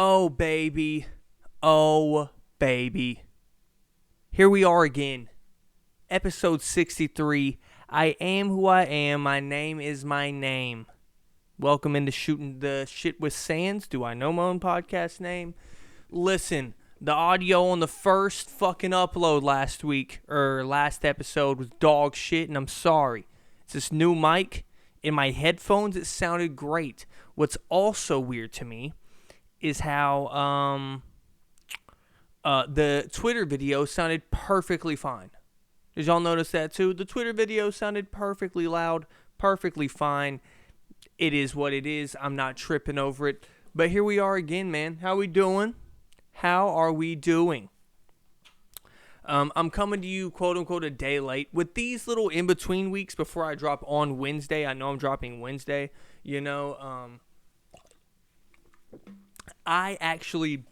Oh, baby. Oh, baby. Here we are again. Episode 63. I am who I am. My name is my name. Welcome into Shooting the Shit with Sands. Do I know my own podcast name? Listen, the audio on the first fucking upload last episode was dog shit, and I'm sorry. It's this new mic. In my headphones, it sounded great. What's also weird to me is how the Twitter video sounded perfectly fine. Did y'all notice that too? The Twitter video sounded perfectly loud, perfectly fine. It is what it is. I'm not tripping over it. But here we are again, man. How we doing? How are we doing? I'm coming to you, quote-unquote, a day late. With these little in-between weeks before I drop on Wednesday, I know I'm dropping Wednesday, I actually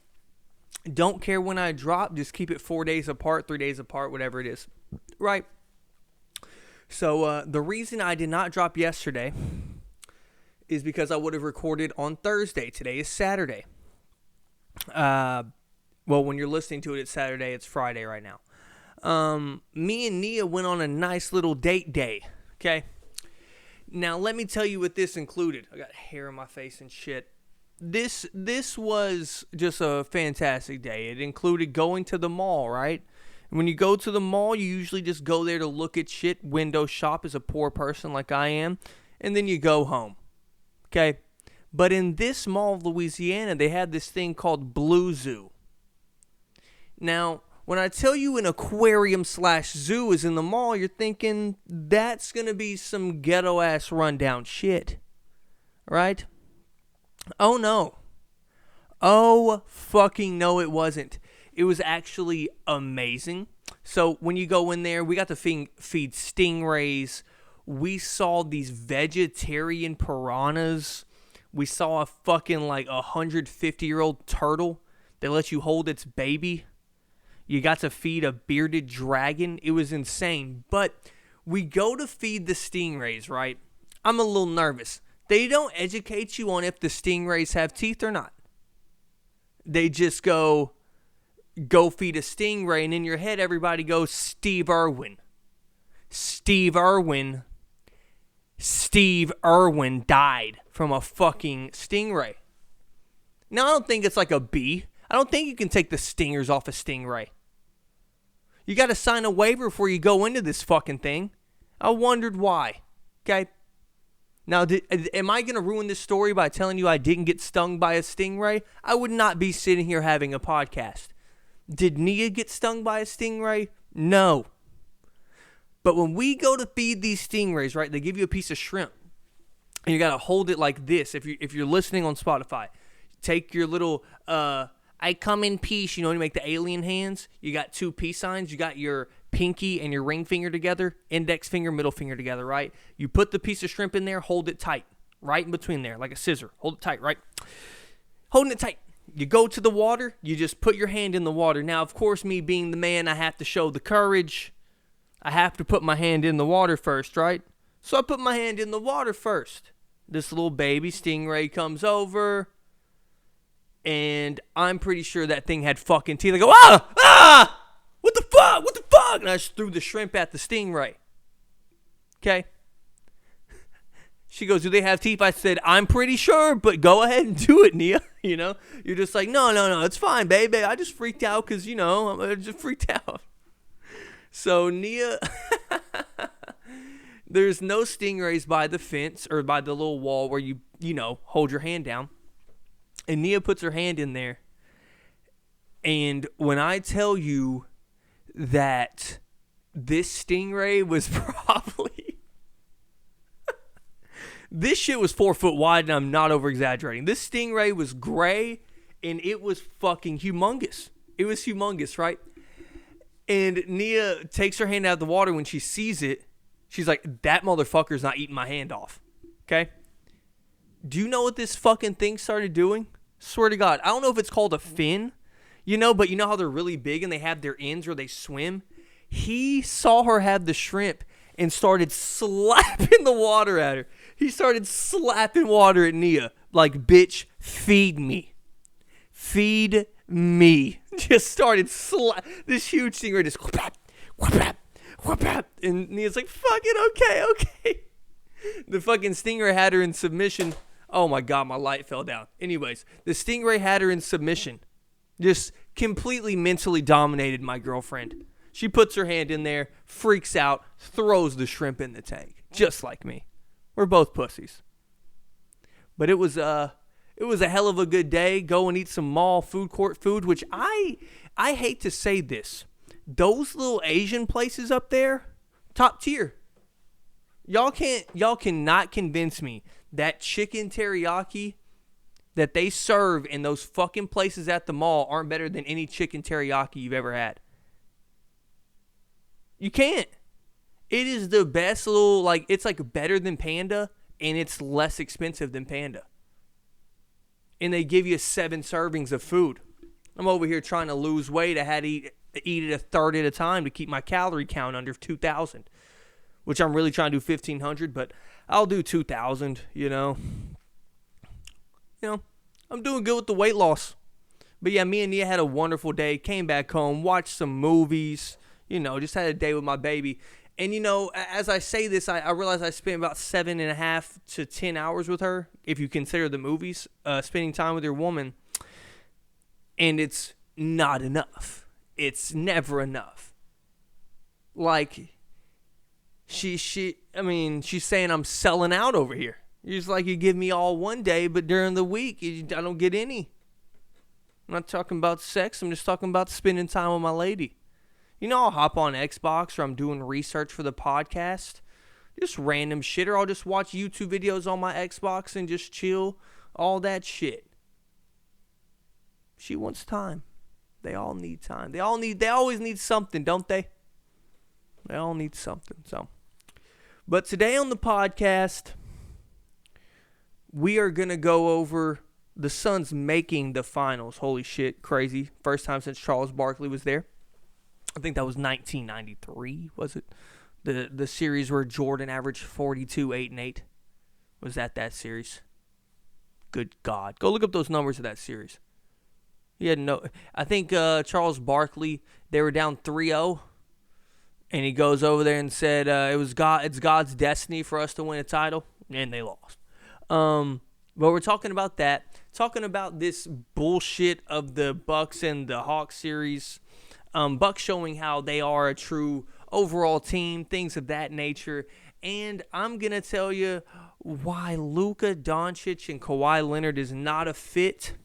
don't care when I drop. Just keep it 4 days apart, 3 days apart, whatever it is. Right? So the reason I did not drop yesterday is because I would have recorded on Thursday. Today is Saturday. Well, when you're listening to it, it's Saturday. It's Friday right now. Me and Nia went on a nice little date day. Okay? Now, let me tell you what this included. I got hair on my face and shit. This was just a fantastic day. It included going to the mall, right? And when you go to the mall, you usually just go there to look at shit, window shop as a poor person like I am, and then you go home. Okay? But in this mall of Louisiana, they had this thing called Blue Zoo. Now, when I tell you an aquarium/zoo is in the mall, you're thinking that's going to be some ghetto-ass rundown shit. Right? Oh, no. Oh, fucking no, it wasn't. It was actually amazing. So, when you go in there, we got to feed stingrays. We saw these vegetarian piranhas. We saw a fucking, 150-year-old turtle that lets you hold its baby. You got to feed a bearded dragon. It was insane. But we go to feed the stingrays, right? I'm a little nervous. They don't educate you on if the stingrays have teeth or not. They just go feed a stingray, and in your head, everybody goes, Steve Irwin. Steve Irwin died from a fucking stingray. Now, I don't think it's like a bee. I don't think you can take the stingers off a stingray. You got to sign a waiver before you go into this fucking thing. I wondered why. Okay? Now, am I going to ruin this story by telling you I didn't get stung by a stingray? I would not be sitting here having a podcast. Did Nia get stung by a stingray? No. But when we go to feed these stingrays, right, they give you a piece of shrimp. And you got to hold it like this. If you're listening on Spotify, take your little I come in peace, when you make the alien hands, you got two peace signs. You got your pinky and your ring finger together, index finger, middle finger together, right? You put the piece of shrimp in there, hold it tight, right in between there, like a scissor. Hold it tight, right? Holding it tight. You go to the water, you just put your hand in the water. Now, of course, me being the man, I have to show the courage. I have to put my hand in the water first, right? So I put my hand in the water first. This little baby stingray comes over, and I'm pretty sure that thing had fucking teeth. I go, what the fuck? And I just threw the shrimp at the stingray. Okay? She goes, do they have teeth? I said, I'm pretty sure, but go ahead and do it, Nia. You're just like, no, it's fine, baby. I just freaked out because, I just freaked out. So, Nia, there's no stingrays by the fence or by the little wall where you hold your hand down. And Nia puts her hand in there. And when I tell you that this stingray was probably... this shit was 4 foot wide, and I'm not over-exaggerating. This stingray was gray, and it was fucking humongous. It was humongous, right? And Nia takes her hand out of the water when she sees it. She's like, that motherfucker's not eating my hand off. Okay? Do you know what this fucking thing started doing? Swear to God. I don't know if it's called a fin, but you know how they're really big and they have their ends where they swim? He saw her have the shrimp and started slapping the water at her. He started slapping water at Nia. Like, bitch, feed me. feed me. Just started this huge stingray just and Nia's like, fuck it, okay. The fucking stingray had her in submission. Oh my God, my light fell down. Anyways, the stingray had her in submission. Just completely mentally dominated my girlfriend. She puts her hand in there, freaks out, throws the shrimp in the tank. Just like me. We're both pussies. But it was a hell of a good day. Go and eat some mall food court food, which I hate to say this. Those little Asian places up there, top tier. Y'all cannot convince me that chicken teriyaki that they serve in those fucking places at the mall aren't better than any chicken teriyaki you've ever had. You can't. It is the best little, like, it's like better than Panda, and it's less expensive than Panda. And they give you 7 servings of food. I'm over here trying to lose weight. I had to eat it a third at a time to keep my calorie count under 2,000. Which I'm really trying to do 1,500, but I'll do 2,000, you know. I'm doing good with the weight loss. But yeah, me and Nia had a wonderful day. Came back home, watched some movies, just had a day with my baby. And, as I say this, I realize I spent about 7.5 to 10 hours with her, if you consider the movies, spending time with your woman. And it's not enough. It's never enough. Like, she's saying I'm selling out over here. It's like you give me all one day, but during the week, I don't get any. I'm not talking about sex. I'm just talking about spending time with my lady. I'll hop on Xbox or I'm doing research for the podcast. Just random shit. Or I'll just watch YouTube videos on my Xbox and just chill. All that shit. She wants time. They all need time. They always need something, don't they? They all need something. But today on the podcast, we are going to go over the Suns making the finals. Holy shit, crazy. First time since Charles Barkley was there. I think that was 1993, was it? The series where Jordan averaged 42, 8, and 8. Was that series? Good God. Go look up those numbers of that series. I think Charles Barkley, they were down 3-0. And he goes over there and said, it's God's destiny for us to win a title. And they lost. But we're talking about that. Talking about this bullshit of the Bucks and the Hawks series. Bucks showing how they are a true overall team. Things of that nature. And I'm going to tell you why Luka Doncic and Kawhi Leonard is not a fit.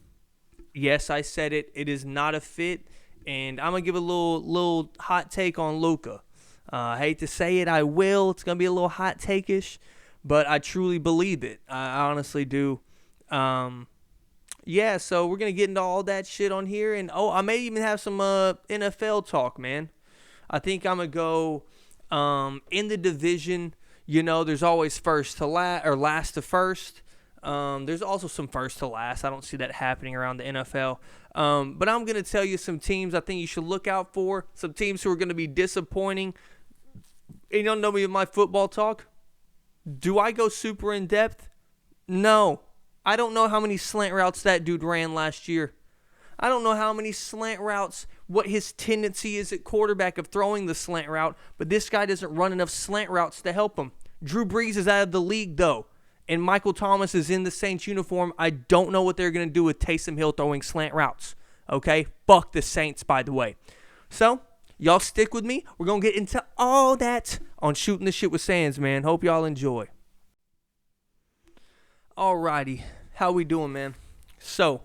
Yes, I said it. It is not a fit. And I'm going to give a little hot take on Luka. I hate to say it, I will. It's going to be a little hot take-ish, but I truly believe it. I honestly do. So we're going to get into all that shit on here. And, I may even have some NFL talk, man. I think I'm going to go in the division. There's always first to last or last to first. There's also some first to last. I don't see that happening around the NFL. But I'm going to tell you some teams I think you should look out for. Some teams who are going to be disappointing. And you don't know me with my football talk? Do I go super in depth? No. I don't know how many slant routes that dude ran last year. I don't know how many slant routes, what his tendency is at quarterback of throwing the slant route, but this guy doesn't run enough slant routes to help him. Drew Brees is out of the league, though, and Michael Thomas is in the Saints uniform. I don't know what they're going to do with Taysom Hill throwing slant routes, okay? Fuck the Saints, by the way. So, y'all stick with me. We're going to get into all that on Shooting the Shit with Sands, man. Hope y'all enjoy. Alrighty. How we doing, man? So,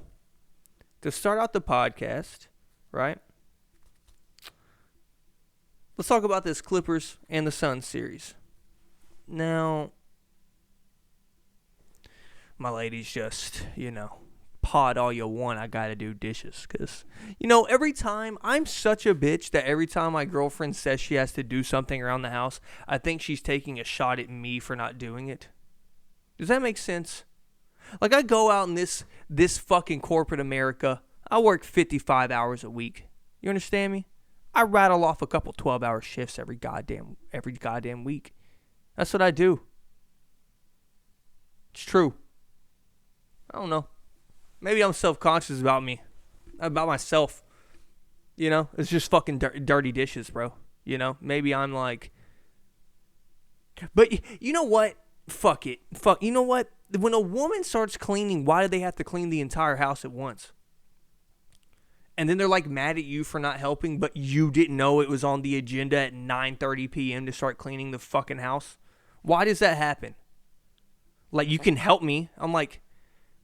to start out the podcast, right? Let's talk about this Clippers and the Suns series. Now, my lady's just, pod all you want. I gotta do dishes. Because, every time, I'm such a bitch that every time my girlfriend says she has to do something around the house, I think she's taking a shot at me for not doing it. Does that make sense? Like, I go out in this fucking corporate America. I work 55 hours a week. You understand me? I rattle off a couple 12-hour shifts every goddamn week. That's what I do. It's true. I don't know. Maybe I'm self-conscious about me. about myself. You know, it's just fucking dirty dishes, bro. You know, maybe I'm like, but you know what? Fuck it. Fuck. You know what? When a woman starts cleaning, why do they have to clean the entire house at once? And then they're like mad at you for not helping, but you didn't know it was on the agenda at 9:30 p.m. to start cleaning the fucking house. Why does that happen? Like, you can help me. I'm like,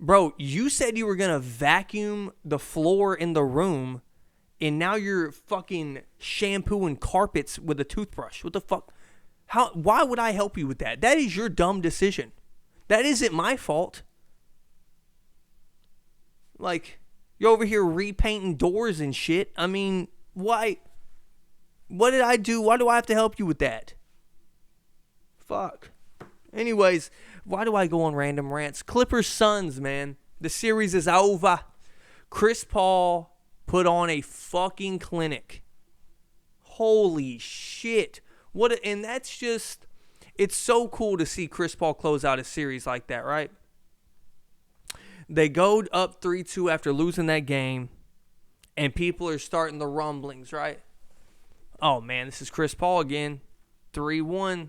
bro, you said you were going to vacuum the floor in the room, and now you're fucking shampooing carpets with a toothbrush. What the fuck? Why would I help you with that? That is your dumb decision. That isn't my fault. Like, you're over here repainting doors and shit. I mean, why? What did I do? Why do I have to help you with that? Fuck. Anyways, why do I go on random rants? Clippers Suns, man. The series is over. Chris Paul put on a fucking clinic. Holy shit. And that's just, it's so cool to see Chris Paul close out a series like that, right? They go up 3-2 after losing that game, and people are starting the rumblings, right? Oh, man, this is Chris Paul again. 3-1.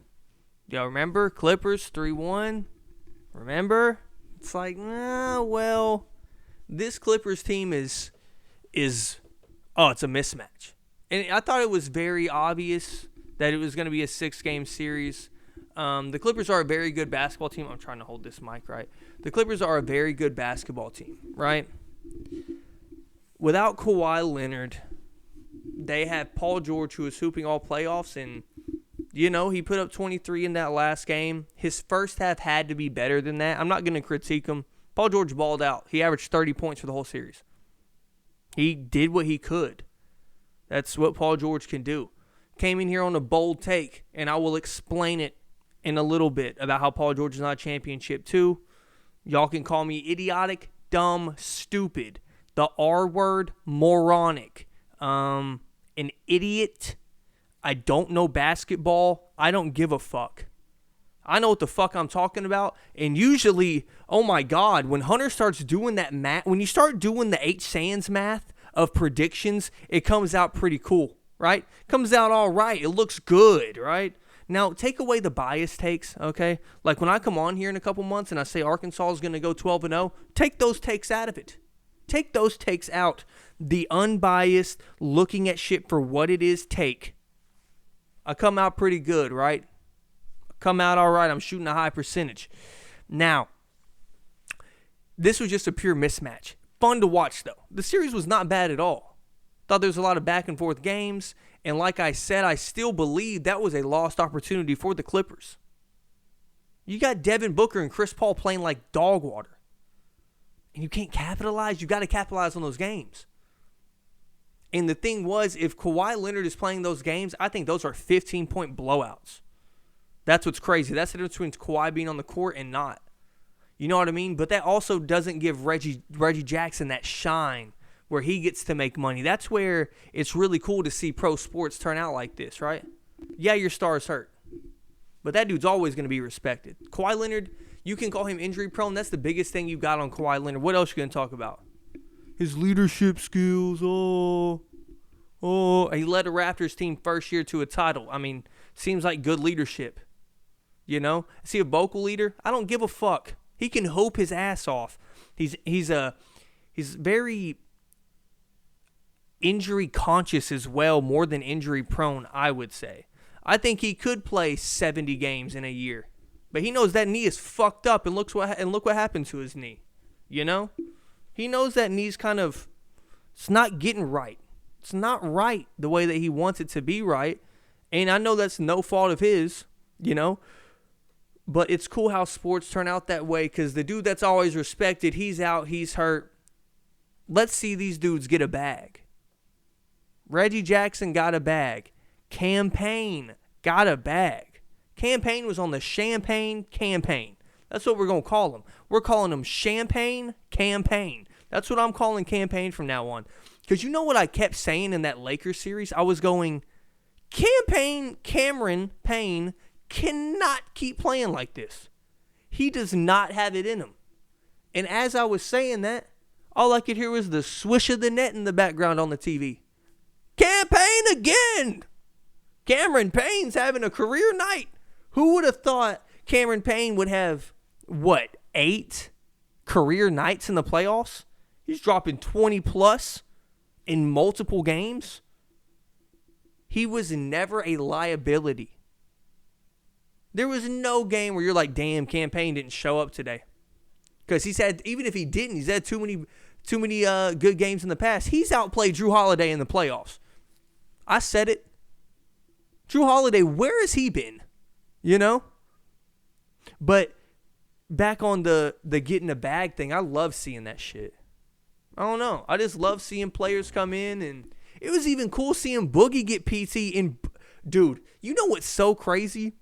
Y'all remember? Clippers, 3-1. Remember? It's like, well, this Clippers team is it's a mismatch. And I thought it was very obvious that it was going to be a 6-game series. The Clippers are a very good basketball team. I'm trying to hold this mic right. The Clippers are a very good basketball team, right? Without Kawhi Leonard, they have Paul George, who is hooping all playoffs, and, you know, he put up 23 in that last game. His first half had to be better than that. I'm not going to critique him. Paul George balled out. He averaged 30 points for the whole series. He did what he could. That's what Paul George can do. Came in here on a bold take, and I will explain it in a little bit about how Paul George is not a championship too. Y'all can call me idiotic, dumb, stupid, the R word, moronic, an idiot. I don't know basketball. I don't give a fuck. I know what the fuck I'm talking about. And usually, oh my God, when Hunter starts doing that math, when you start doing the H. Sands math of predictions, it comes out pretty cool, right? Comes out all right. It looks good, right? Now, take away the bias takes, okay? Like when I come on here in a couple months and I say Arkansas is going to go 12-0, take those takes out of it. Take those takes out. The unbiased, looking at shit for what it is take. I come out pretty good, right? Come out all right. I'm shooting a high percentage. Now, this was just a pure mismatch. Fun to watch, though. The series was not bad at all. Thought there was a lot of back and forth games. And like I said, I still believe that was a lost opportunity for the Clippers. You got Devin Booker and Chris Paul playing like dog water. And you can't capitalize. You got to capitalize on those games. And the thing was, if Kawhi Leonard is playing those games, I think those are 15-point blowouts. That's what's crazy. That's the difference between Kawhi being on the court and not. You know what I mean? But that also doesn't give Reggie Jackson that shine where he gets to make money. That's where it's really cool to see pro sports turn out like this, right? Yeah, your star's hurt. But that dude's always going to be respected. Kawhi Leonard, you can call him injury prone. That's the biggest thing you got on Kawhi Leonard. What else are you going to talk about? His leadership skills. He led a Raptors team first year to a title. I mean, seems like good leadership. You know? Is he a vocal leader? I don't give a fuck. He can hope his ass off. He's very injury conscious as well, more than injury prone, I would say. I think he could play 70 games in a year. But he knows that knee is fucked up, and look what happened to his knee. You know? He knows that knee's it's not getting right. It's not right the way that he wants it to be right. And I know that's no fault of his, you know? But it's cool how sports turn out that way, because the dude that's always respected, he's out, he's hurt. Let's see these dudes get a bag. Reggie Jackson got a bag. Campaign got a bag. Campaign was on the Champagne campaign. That's what we're going to call him. We're calling him Champagne Campaign. That's what I'm calling Campaign from now on. Because you know what I kept saying in that Lakers series? I was going, Cameron Payne cannot keep playing like this. He does not have it in him. And as I was saying that, All I could hear was the swish of the net in the background on the TV. Campaign again! Cameron Payne's having a career night. Who would have thought Cameron Payne would have, 8 career nights in the playoffs? He's dropping 20 plus in multiple games. He was never a liability. There was no game where you're like, damn, Campaign didn't show up today. Because he's had, even if he didn't, he's had too many good games in the past. He's outplayed Drew Holiday in the playoffs. I said it. Drew Holiday, where has he been? You know? But back on the getting a bag thing, I love seeing that shit. I don't know. I just love seeing players come in, and it was even cool seeing Boogie get PT. Dude, you know what's so crazy?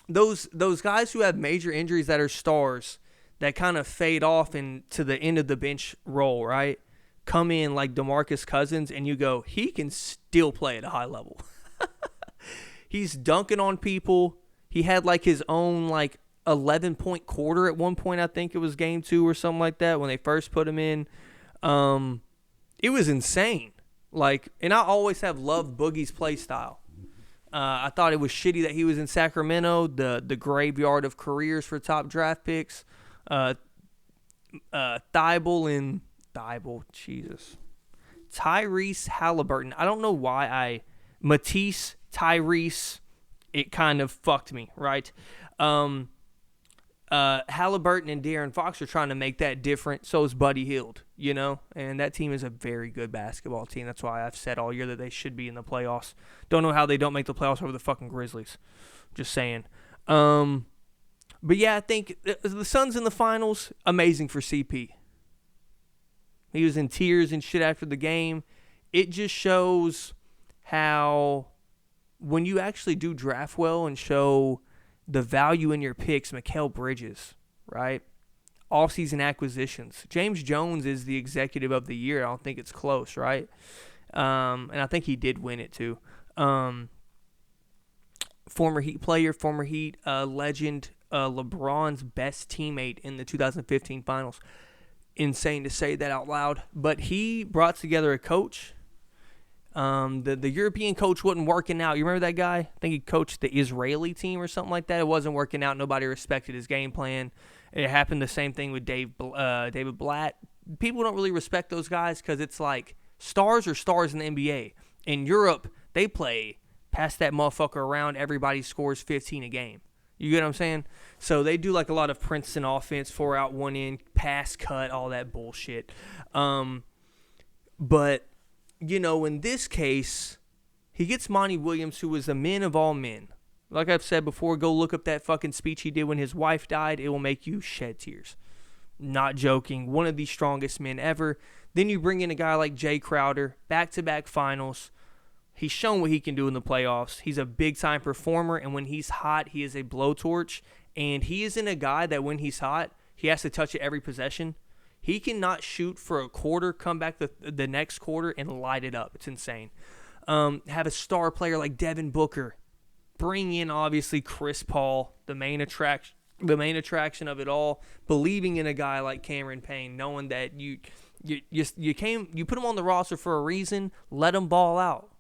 Those guys who have major injuries that are stars that kind of fade off into the end of the bench role, right? Come in like DeMarcus Cousins, and you go, he can still play at a high level. He's dunking on people. He had like his own 11-point quarter at one point. I think it was game 2 or something like that when they first put him in. It was insane. And I always have loved Boogie's play style. I thought it was shitty that he was in Sacramento, the graveyard of careers for top draft picks. Tyrese Halliburton. I don't know why Matisse, Tyrese, it kind of fucked me, right? Halliburton and De'Aaron Fox are trying to make that different. So is Buddy Hield, and that team is a very good basketball team. That's why I've said all year that they should be in the playoffs. Don't know how they don't make the playoffs over the fucking Grizzlies. Just saying. But yeah, I think the Suns in the finals, amazing for CP. He was in tears and shit after the game. It just shows how when you actually do draft well and show the value in your picks, Mikal Bridges, right? Off-season acquisitions. James Jones is the executive of the year. I don't think it's close, right? And I think he did win it too. Former Heat player, former Heat legend, LeBron's best teammate in the 2015 finals. Insane to say that out loud. But he brought together a coach. The European coach wasn't working out. You remember that guy? I think he coached the Israeli team or something like that. It wasn't working out. Nobody respected his game plan. It happened the same thing with David Blatt. People don't really respect those guys because it's like stars are stars in the NBA. In Europe, they play pass that motherfucker around. Everybody scores 15 a game. You get what I'm saying? So they do like a lot of Princeton offense, 4 out, 1 in, pass cut, all that bullshit. But in this case, he gets Monty Williams, who was the man of all men. Like I've said before, go look up that fucking speech he did when his wife died. It will make you shed tears. Not joking. One of the strongest men ever. Then you bring in a guy like Jay Crowder, back-to-back finals. He's shown what he can do in the playoffs. He's a big-time performer, and when he's hot, he is a blowtorch. And he isn't a guy that when he's hot, he has to touch it every possession. He cannot shoot for a quarter, come back the next quarter, and light it up. It's insane. Have a star player like Devin Booker. Bring in, obviously, Chris Paul, the main attraction of it all. Believing in a guy like Cameron Payne, knowing that you put him on the roster for a reason. Let him ball out,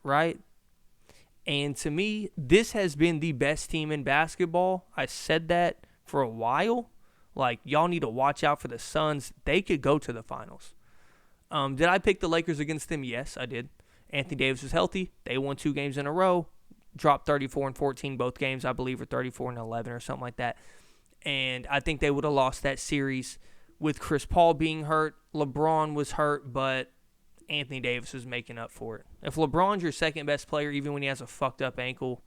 right? And to me, this has been the best team in basketball. I said that for a while. Like, y'all need to watch out for the Suns. They could go to the finals. Did I pick the Lakers against them? Yes, I did. Anthony Davis was healthy. They won 2 games in a row. Dropped 34 and 14 both games, I believe, or 34 and 11 or something like that. And I think they would have lost that series with Chris Paul being hurt. LeBron was hurt, but Anthony Davis was making up for it. If LeBron's your second best player, even when he has a fucked up ankle,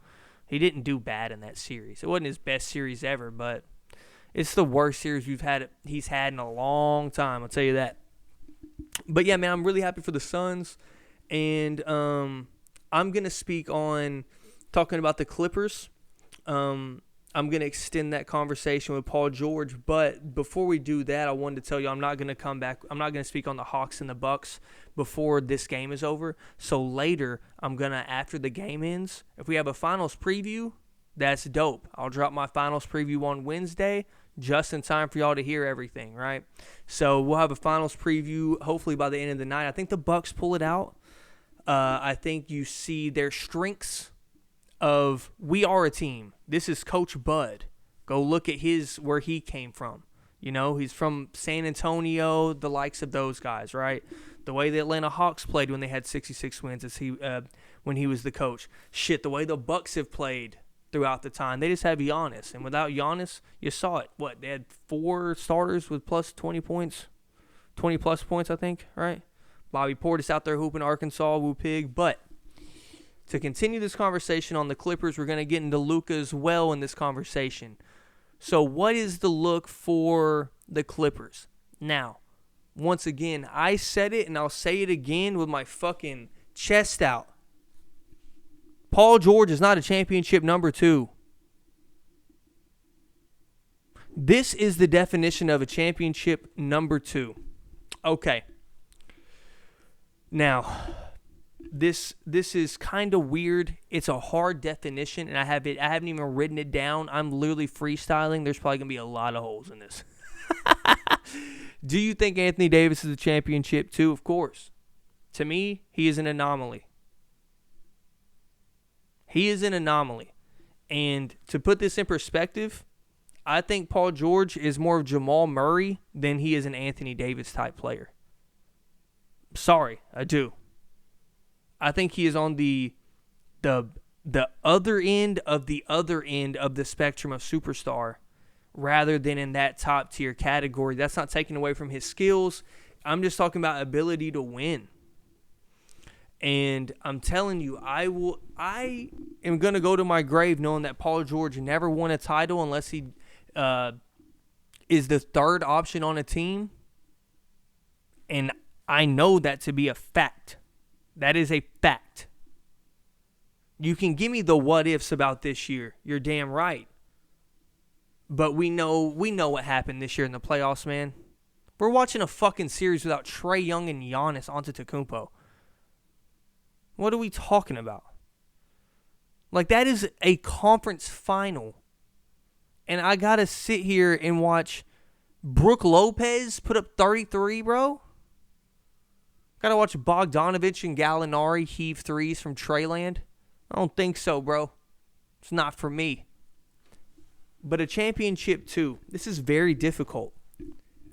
he didn't do bad in that series. It wasn't his best series ever, but it's the worst series he's had in a long time, I'll tell you that. But yeah, man, I'm really happy for the Suns. And I'm going to speak on talking about the Clippers. I'm going to extend that conversation with Paul George. But before we do that, I wanted to tell you I'm not going to come back. I'm not going to speak on the Hawks and the Bucks before this game is over. So later, I'm going to, after the game ends, if we have a finals preview, that's dope. I'll drop my finals preview on Wednesday. just in time for y'all to hear everything, right? So we'll have a finals preview hopefully by the end of the night. I think the Bucks pull it out. I think you see their strengths of we are a team. This is Coach Bud. Go look at where he came from. You know, he's from San Antonio, the likes of those guys, right? The way the Atlanta Hawks played when they had 66 wins when he was the coach. Shit, the way the Bucks have played throughout the time. They just have Giannis. And without Giannis, you saw it. What, they had 4 starters with plus 20 points? 20-plus points, I think, right? Bobby Portis out there hooping Arkansas, Woo Pig. But to continue this conversation on the Clippers, we're going to get into Luka as well in this conversation. So what is the look for the Clippers? Now, once again, I said it and I'll say it again with my fucking chest out. Paul George is not a championship number 2. This is the definition of a championship number 2. Okay. Now, this is kind of weird. It's a hard definition, and I haven't even written it down. I'm literally freestyling. There's probably gonna be a lot of holes in this. Do you think Anthony Davis is a championship too? Of course. To me, he is an anomaly. He is an anomaly. And to put this in perspective, I think Paul George is more of Jamal Murray than he is an Anthony Davis type player. Sorry, I do. I think he is on the other end of the spectrum of superstar rather than in that top tier category. That's not taking away from his skills. I'm just talking about ability to win. And I'm telling you, I am going to go to my grave knowing that Paul George never won a title unless he is the third option on a team. And I know that to be a fact. That is a fact. You can give me the what ifs about this year. You're damn right. But we know what happened this year in the playoffs, man. We're watching a fucking series without Trae Young and Giannis Antetokounmpo. What are we talking about? Like, that is a conference final. And I got to sit here and watch Brook Lopez put up 33, bro. Got to watch Bogdanovich and Gallinari heave threes from Treyland. I don't think so, bro. It's not for me. But a championship, too. This is very difficult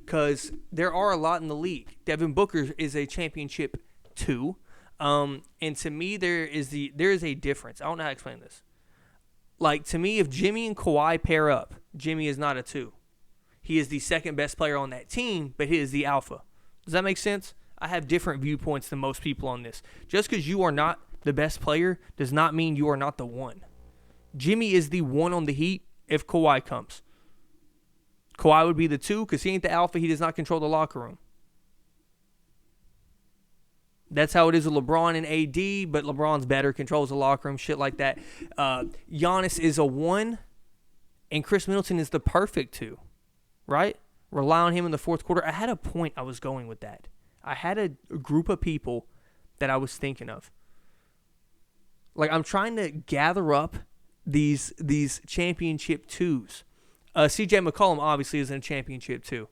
because there are a lot in the league. Devin Booker is a championship, too. And to me, there is a difference. I don't know how to explain this. Like, to me, if Jimmy and Kawhi pair up, Jimmy is not a 2. He is the second best player on that team, but he is the alpha. Does that make sense? I have different viewpoints than most people on this. Just because you are not the best player does not mean you are not the one. Jimmy is the 1 on the Heat if Kawhi comes. Kawhi would be the 2 because he ain't the alpha. He does not control the locker room. That's how it is with LeBron and AD, but LeBron's better, controls the locker room, shit like that. Giannis is a 1, and Chris Middleton is the perfect 2, right? Rely on him in the fourth quarter. I had a point I was going with that. I had a group of people that I was thinking of. Like, I'm trying to gather up these championship 2s. CJ McCollum obviously is in a championship 2.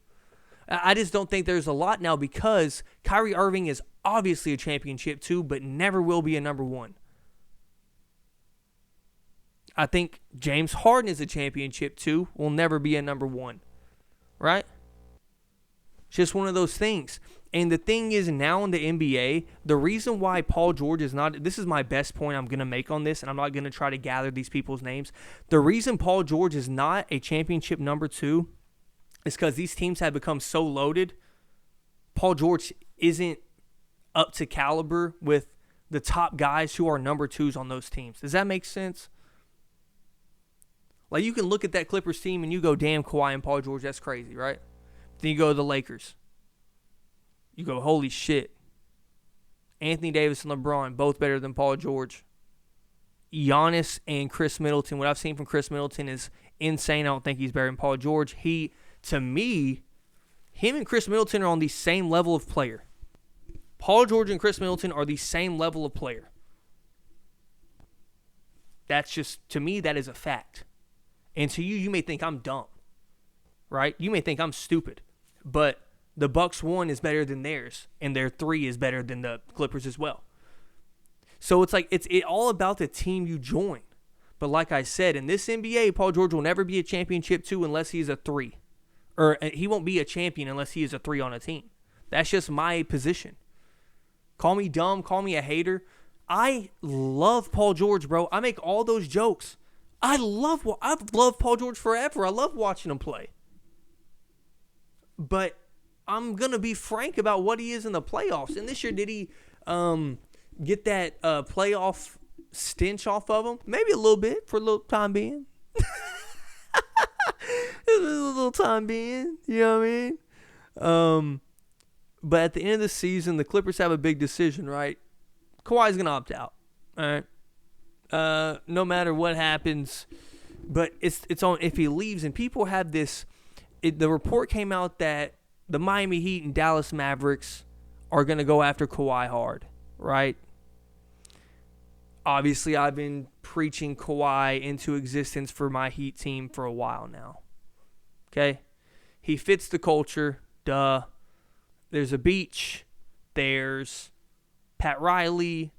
I just don't think there's a lot now because Kyrie Irving is obviously a championship 2, but never will be a number 1. I think James Harden is a championship 2, will never be a number 1. Right? Just one of those things. And the thing is now in the NBA, the reason why Paul George is not, this is my best point I'm going to make on this, and I'm not going to try to gather these people's names. The reason Paul George is not a championship number 2 is because these teams have become so loaded. Paul George isn't up to caliber with the top guys who are number 2s on those teams. Does that make sense? Like, you can look at that Clippers team and you go, damn, Kawhi and Paul George, that's crazy, right? Then you go to the Lakers. You go, holy shit. Anthony Davis and LeBron, both better than Paul George. Giannis and Chris Middleton, what I've seen from Chris Middleton is insane. I don't think he's better than Paul George. To me, him and Chris Middleton are on the same level of player. Paul George and Chris Middleton are the same level of player. That's just, to me, that is a fact. And to you, you may think I'm dumb. right? You may think I'm stupid, but the Bucks 1 is better than theirs, and their 3 is better than the Clippers as well. So it's like it's all about the team you join. But like I said, in this NBA, Paul George will never be a championship 2 unless he's a 3. Or he won't be a champion unless he is a 3 on a team. That's just my position. Call me dumb, call me a hater. I love Paul George, bro. I make all those jokes. I've loved Paul George forever. I love watching him play. But I'm going to be frank about what he is in the playoffs. And this year, did he get that playoff stench off of him? Maybe a little bit for a little time being. A little time being. You know what I mean? But at the end of the season, the Clippers have a big decision, right? Kawhi's going to opt out. All right? No matter what happens. But it's on if he leaves. And people have this. The report came out that the Miami Heat and Dallas Mavericks are going to go after Kawhi hard, right? Obviously, I've been preaching Kawhi into existence for my Heat team for a while now. Okay? He fits the culture. Duh. There's a beach. There's Pat Riley.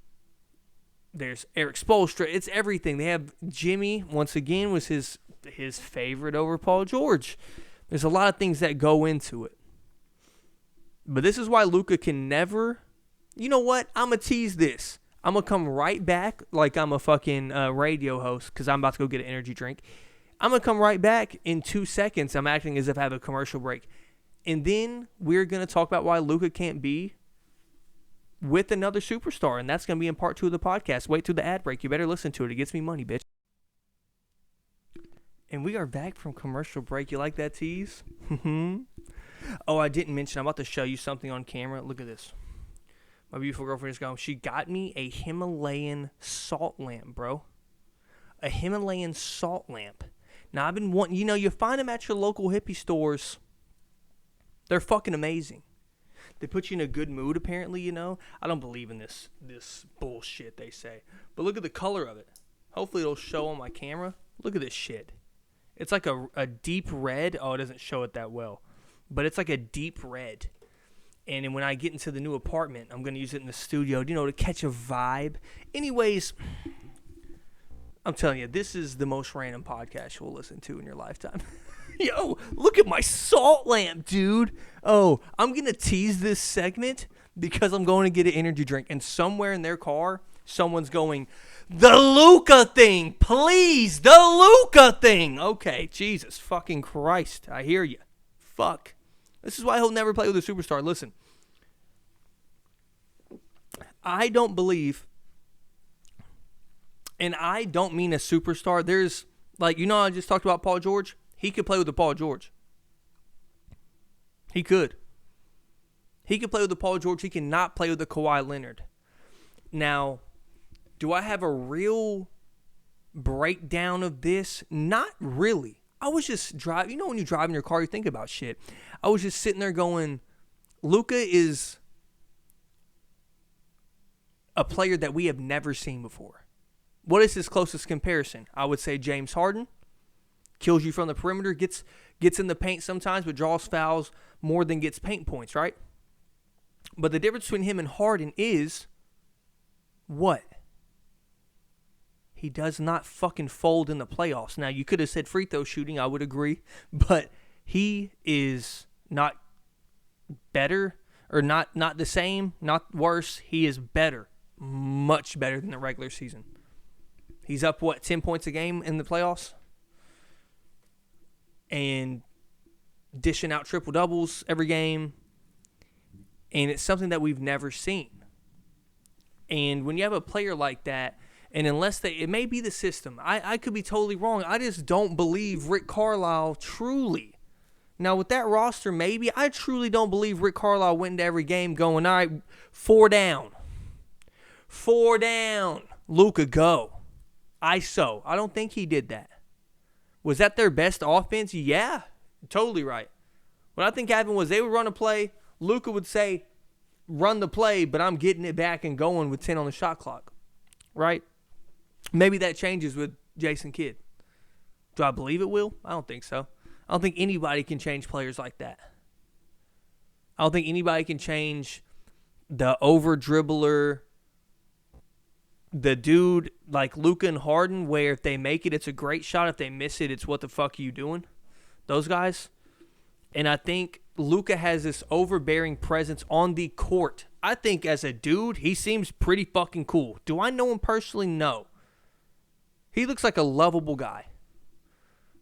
There's Eric Spoelstra. It's everything. They have Jimmy, once again, was his favorite over Paul George. There's a lot of things that go into it. But this is why Luka can never... You know what? I'm going to tease this. I'm going to come right back like I'm a fucking radio host because I'm about to go get an energy drink. I'm going to come right back in 2 seconds. I'm acting as if I have a commercial break. And then we're going to talk about why Luka can't be with another superstar. And that's going to be in part 2 of the podcast. Wait till the ad break. You better listen to it. It gets me money, bitch. And we are back from commercial break. You like that tease? Oh, I didn't mention. I'm about to show you something on camera. Look at this. My beautiful girlfriend is gone. She got me a Himalayan salt lamp, bro. A Himalayan salt lamp. Now, I've been wanting... you find them at your local hippie stores. They're fucking amazing. They put you in a good mood, apparently, I don't believe in this bullshit they say. But look at the color of it. Hopefully, it'll show on my camera. Look at this shit. It's like a deep red. Oh, it doesn't show it that well. But it's like a deep red. And then when I get into the new apartment, I'm going to use it in the studio, to catch a vibe. Anyways, I'm telling you, this is the most random podcast you'll listen to in your lifetime. Yo, look at my salt lamp, dude. Oh, I'm going to tease this segment because I'm going to get an energy drink. And somewhere in their car, someone's going, the Luka thing, please, the Luka thing. Okay, Jesus fucking Christ, I hear you. Fuck. This is why he'll never play with a superstar. Listen, I don't believe, and I don't mean a superstar. There's, I just talked about Paul George. He could play with the Paul George. He could. He could play with the Paul George. He cannot play with the Kawhi Leonard. Now, do I have a real breakdown of this? Not really. I was just driving. When you drive in your car, you think about shit. I was just sitting there going, Luka is a player that we have never seen before. What is his closest comparison? I would say James Harden. Kills you from the perimeter, gets in the paint sometimes, but draws fouls more than gets paint points, right? But the difference between him and Harden is what? He does not fucking fold in the playoffs. Now, you could have said free throw shooting, I would agree, but he is not better or not the same, not worse. He is better, much better than the regular season. He's up, 10 points a game in the playoffs? And dishing out triple-doubles every game. And it's something that we've never seen. And when you have a player like that, and unless it may be the system. I could be totally wrong. I just don't believe Rick Carlisle truly. Now, with that roster, maybe. I truly don't believe Rick Carlisle went into every game going, all right, 4 down. 4 down. Luka, go. ISO. I don't think he did that. Was that their best offense? Yeah, totally right. What I think happened was they would run a play. Luka would say, run the play, but I'm getting it back and going with 10 on the shot clock. Right? Maybe that changes with Jason Kidd. Do I believe it will? I don't think so. I don't think anybody can change players like that. I don't think anybody can change the over dribbler, the dude like Luka and Harden, where if they make it, it's a great shot. If they miss it, it's what the fuck are you doing? Those guys. And I think Luka has this overbearing presence on the court. I think as a dude, he seems pretty fucking cool. Do I know him personally? No. He looks like a lovable guy.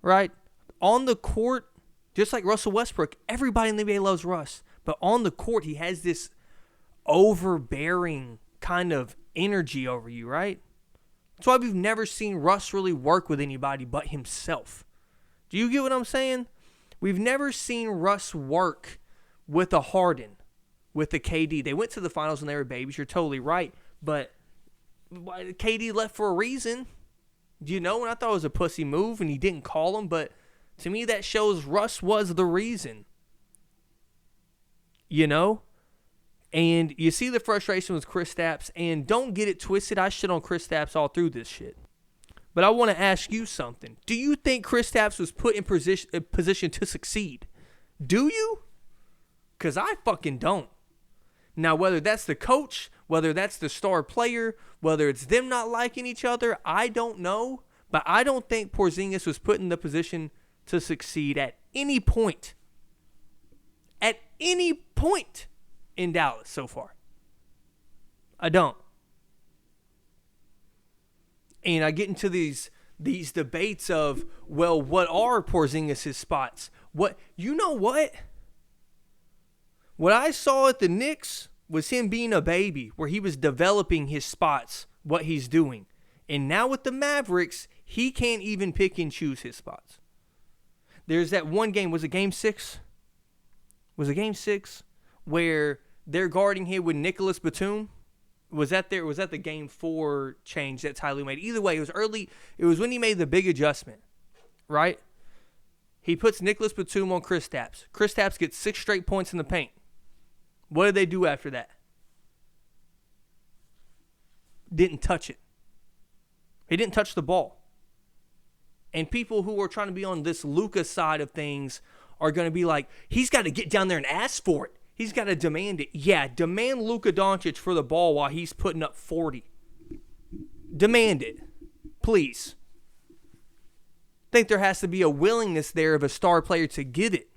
Right? On the court, just like Russell Westbrook, everybody in the NBA loves Russ. But on the court, he has this overbearing kind of energy over you, right? That's why we've never seen Russ really work with anybody but himself. Do you get what I'm saying? We've never seen Russ work with a Harden, with a KD. They went to the finals when they were babies. You're totally right. But KD left for a reason. You know, and I thought it was a pussy move and he didn't call him. But to me, that shows Russ was the reason. You know? And you see the frustration with Kristaps. And don't get it twisted. I shit on Kristaps all through this shit. But I want to ask you something. Do you think Kristaps was put in position to succeed? Do you? Because I fucking don't. Now, whether that's the coach, whether that's the star player, whether it's them not liking each other, I don't know. But I don't think Porzingis was put in the position to succeed at any point. At any point in Dallas so far. I don't. And I get into these debates of, well, what are Porzingis' spots? You know what? What I saw at the Knicks was him being a baby, where he was developing his spots, what he's doing. And now with the Mavericks, he can't even pick and choose his spots. There's that one game, was it game 6? Was it game 6? Where they're guarding him with Nicholas Batum? Was that the game 4 change that Ty Lue made? Either way, it was early. It was when he made the big adjustment, right? He puts Nicholas Batum on Kristaps. Kristaps gets 6 straight points in the paint. What did they do after that? Didn't touch it. He didn't touch the ball. And people who are trying to be on this Luka side of things are going to be like, he's got to get down there and ask for it. He's got to demand it. Yeah, demand Luka Doncic for the ball while he's putting up 40. Demand it. Please. I think there has to be a willingness there of a star player to get it.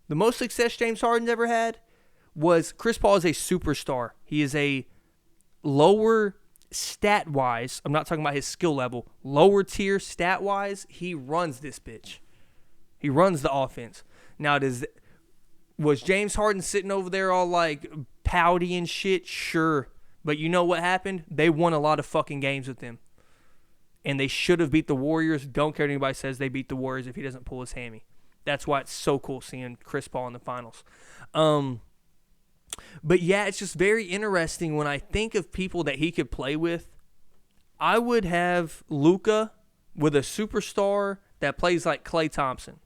The most success James Harden's ever had was Chris Paul is a superstar. He is a lower stat-wise, I'm not talking about his skill level, lower tier stat-wise, he runs this bitch. He runs the offense. Now, was James Harden sitting over there all like pouty and shit? Sure. But you know what happened? They won a lot of fucking games with him. And they should have beat the Warriors. Don't care if anybody says they beat the Warriors if he doesn't pull his hammy. That's why it's so cool seeing Chris Paul in the finals. But yeah, it's just very interesting when I think of people that he could play with. I would have Luka with a superstar that plays like Klay Thompson.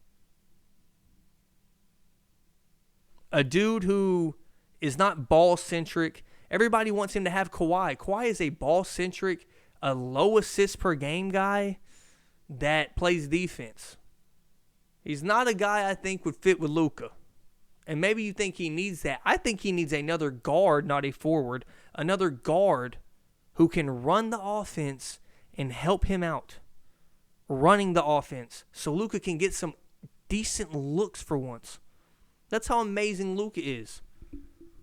A dude who is not ball-centric. Everybody wants him to have Kawhi. Kawhi is a ball-centric, a low assist per game guy that plays defense. He's not a guy I think would fit with Luka. And maybe you think he needs that. I think he needs another guard, not a forward. Another guard who can run the offense and help him out. Running the offense. So Luka can get some decent looks for once. That's how amazing Luka is.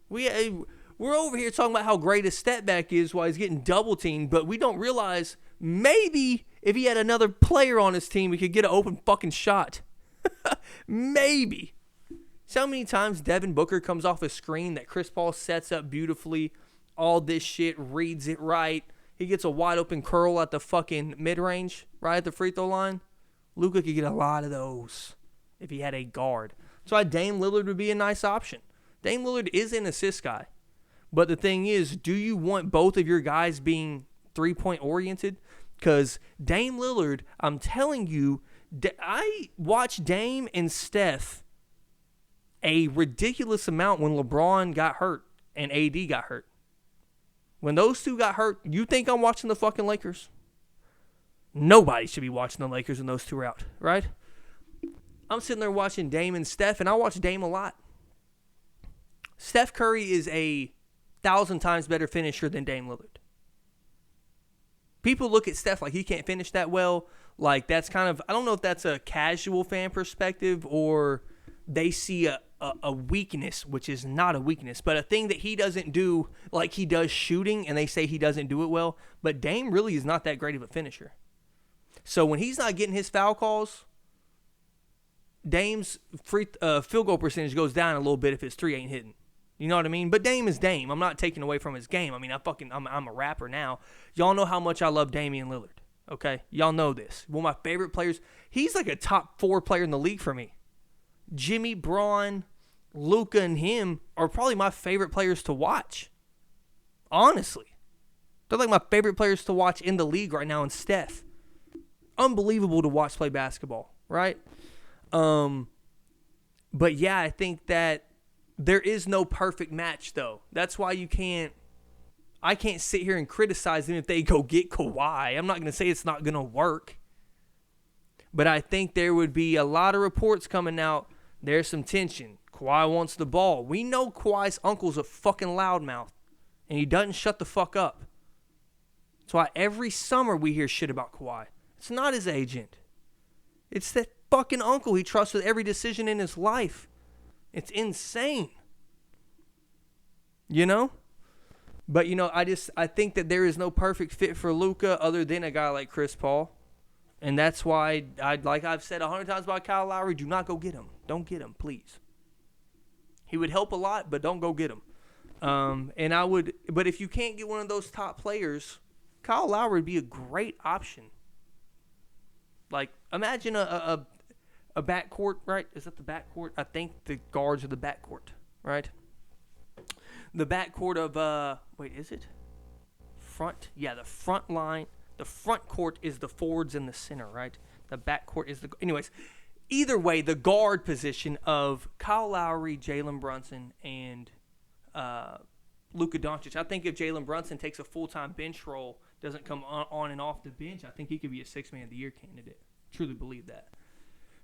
We're over here talking about how great his step back is while he's getting double teamed, but we don't realize maybe if he had another player on his team, he could get an open fucking shot. Maybe. See how many times Devin Booker comes off a screen that Chris Paul sets up beautifully, all this shit, reads it right. He gets a wide open curl at the fucking mid-range, right at the free throw line. Luka could get a lot of those if he had a guard. So I Dame Lillard would be a nice option. Dame Lillard is an assist guy. But the thing is, do you want both of your guys being three-point oriented? Because Dame Lillard, I'm telling you, I watched Dame and Steph a ridiculous amount when LeBron got hurt and AD got hurt. When those two got hurt, you think I'm watching the fucking Lakers? Nobody should be watching the Lakers when those two are out, right? I'm sitting there watching Dame and Steph, and I watch Dame a lot. Steph Curry is 1,000 times better finisher than Dame Lillard. People look at Steph like he can't finish that well. Like, that's kind of, I don't know if that's a casual fan perspective or they see a weakness, which is not a weakness, but a thing that he doesn't do like he does shooting, and they say he doesn't do it well. But Dame really is not that great of a finisher. So when he's not getting his foul calls, Dame's field goal percentage goes down a little bit if his three ain't hitting. You know what I mean? But Dame is Dame. I'm not taking away from his game. I mean, I'm a rapper now. Y'all know how much I love Damian Lillard. Okay? Y'all know this. One of my favorite players. He's like a top 4 player in the league for me. Jimmy, Braun, Luka, and him are probably my favorite players to watch. Honestly. They're like my favorite players to watch in the league right now, and Steph. Unbelievable to watch play basketball, right? But yeah, I think that there is no perfect match, though. That's why I can't sit here and criticize them if they go get Kawhi. I'm not going to say it's not going to work. But I think there would be a lot of reports coming out. There's some tension. Kawhi wants the ball. We know Kawhi's uncle's a fucking loudmouth, and he doesn't shut the fuck up. That's why every summer we hear shit about Kawhi. It's not his agent. It's that fucking uncle he trusts with every decision in his life. It's insane. You know? But, you know, I think that there is no perfect fit for Luka other than a guy like Chris Paul. And that's why, like I've said 100 times about Kyle Lowry, do not go get him. Don't get him, please. He would help a lot, but don't go get him. But if you can't get one of those top players, Kyle Lowry would be a great option. Like, imagine a backcourt, right? Is that the backcourt? I think the guards are the backcourt, right? The backcourt of, is it? Front? Yeah, the front line. The front court is the forwards in the center, right? The backcourt is the... Anyways, either way, the guard position of Kyle Lowry, Jalen Brunson, and Luka Doncic. I think if Jalen Brunson takes a full-time bench role, doesn't come on and off the bench, I think he could be a Six-Man of the Year candidate. Truly believe that.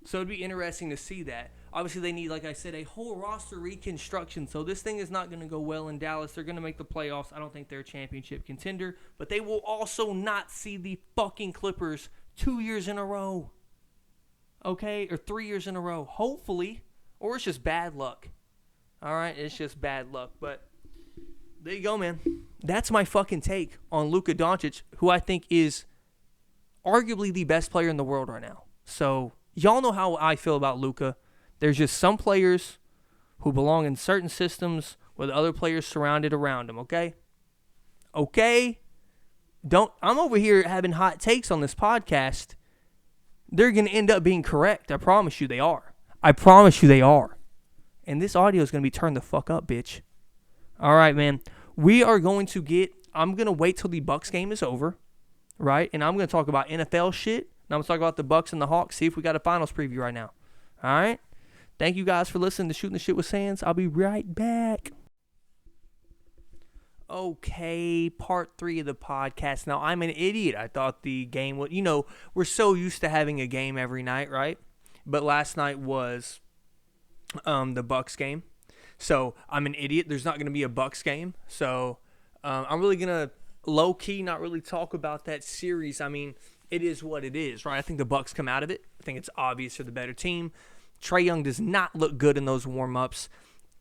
So it'd be interesting to see that. Obviously, they need, like I said, a whole roster reconstruction. So this thing is not going to go well in Dallas. They're going to make the playoffs. I don't think they're a championship contender. But they will also not see the fucking Clippers 2 years in a row. Okay? Or 3 years in a row. Hopefully. Or it's just bad luck. All right? It's just bad luck. But there you go, man. That's my fucking take on Luka Doncic, who I think is arguably the best player in the world right now. So... y'all know how I feel about Luka. There's just some players who belong in certain systems with other players surrounded around them, okay? Okay? I'm over here having hot takes on this podcast. They're going to end up being correct. I promise you they are. I promise you they are. And this audio is going to be turned the fuck up, bitch. All right, man. I'm going to wait till the Bucks game is over, right? And I'm going to talk about NFL shit. Now I'm going to talk about the Bucks and the Hawks, see if we got a finals preview right now. All right? Thank you guys for listening to Shooting the Shit with Sands. I'll be right back. Okay, part 3 of the podcast. Now, I'm an idiot. I thought the game would, we're so used to having a game every night, right? But last night was the Bucks game. So, I'm an idiot. There's not going to be a Bucks game. So, I'm really going to low-key not really talk about that series. I mean... it is what it is, right? I think the Bucks come out of it. I think it's obvious they're the better team. Trae Young does not look good in those warm-ups.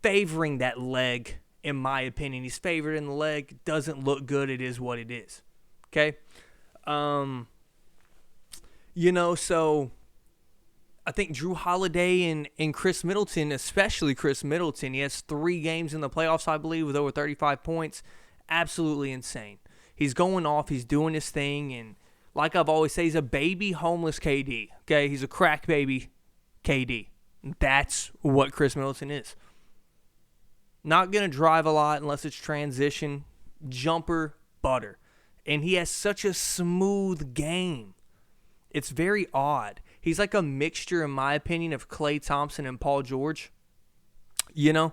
Favoring that leg, in my opinion. He's favored in the leg. Doesn't look good. It is what it is. Okay? So I think Drew Holiday and Chris Middleton, especially Chris Middleton, he has 3 games in the playoffs, I believe, with over 35 points. Absolutely insane. He's going off. He's doing his thing, and like I've always said, he's a baby homeless KD. Okay, he's a crack baby KD. That's what Chris Middleton is. Not going to drive a lot unless it's transition. Jumper, butter. And he has such a smooth game. It's very odd. He's like a mixture, in my opinion, of Klay Thompson and Paul George. A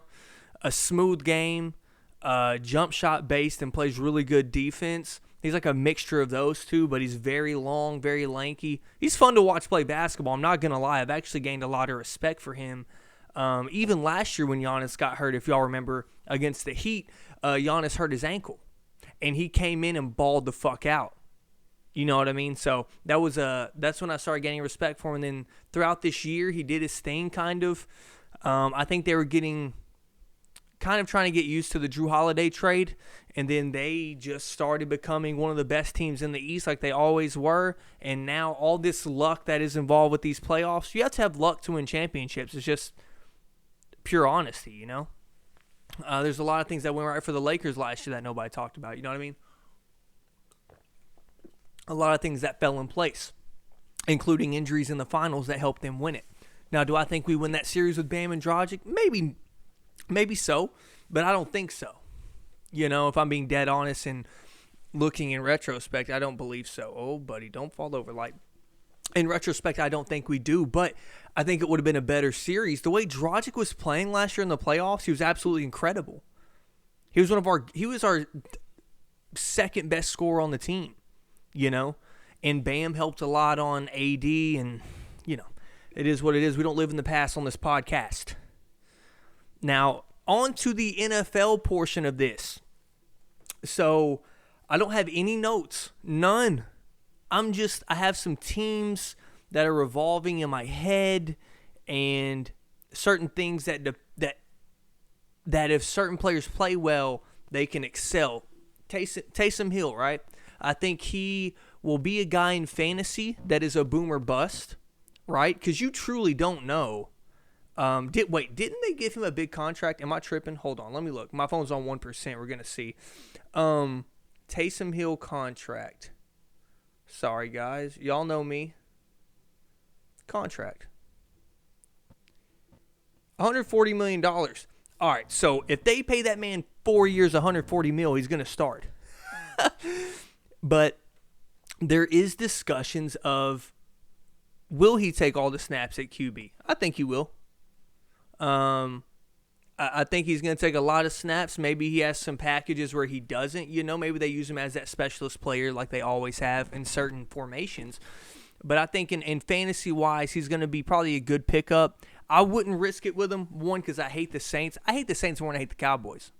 smooth game, jump shot based, and plays really good defense. He's like a mixture of those two, but he's very long, very lanky. He's fun to watch play basketball. I'm not going to lie. I've actually gained a lot of respect for him. Even last year when Giannis got hurt, if y'all remember, against the Heat, Giannis hurt his ankle. And he came in and balled the fuck out. You know what I mean? So that's when I started gaining respect for him. And then throughout this year, he did his thing kind of. I think they were kind of trying to get used to the Drew Holiday trade, and then they just started becoming one of the best teams in the East like they always were, and now all this luck that is involved with these playoffs, you have to have luck to win championships. It's just pure honesty, you know? There's a lot of things that went right for the Lakers last year that nobody talked about, you know what I mean? A lot of things that fell in place, including injuries in the finals that helped them win it. Now, do I think we win that series with Bam and Dragic? Maybe so, but I don't think so. You know, if I'm being dead honest and looking in retrospect, I don't believe so. Oh, buddy, don't fall over. Like, in retrospect, I don't think we do, but I think it would have been a better series. The way Dragic was playing last year in the playoffs, he was absolutely incredible. He was our second best scorer on the team, you know, and Bam helped a lot on AD, and, you know, it is what it is. We don't live in the past on this podcast. Now, on to the NFL portion of this. So, I don't have any notes. None. I have some teams that are revolving in my head, and certain things that if certain players play well, they can excel. Taysom Hill, right? I think he will be a guy in fantasy that is a boom or bust, right? Because you truly don't know. Didn't they give him a big contract? Am I tripping? Hold on, let me look. My phone's on 1%. We're gonna see. Taysom Hill contract. Sorry, guys. Y'all know me. Contract. $140 million. All right, so if they pay that man 4 years, $140 million, he's gonna start. But there is discussions of, will he take all the snaps at QB? I think he will. I think he's going to take a lot of snaps. Maybe he has some packages where he doesn't. You know, maybe they use him as that specialist player like they always have in certain formations. But I think in fantasy-wise, he's going to be probably a good pickup. I wouldn't risk it with him, one, because I hate the Saints. I hate the Saints more than I hate the Cowboys.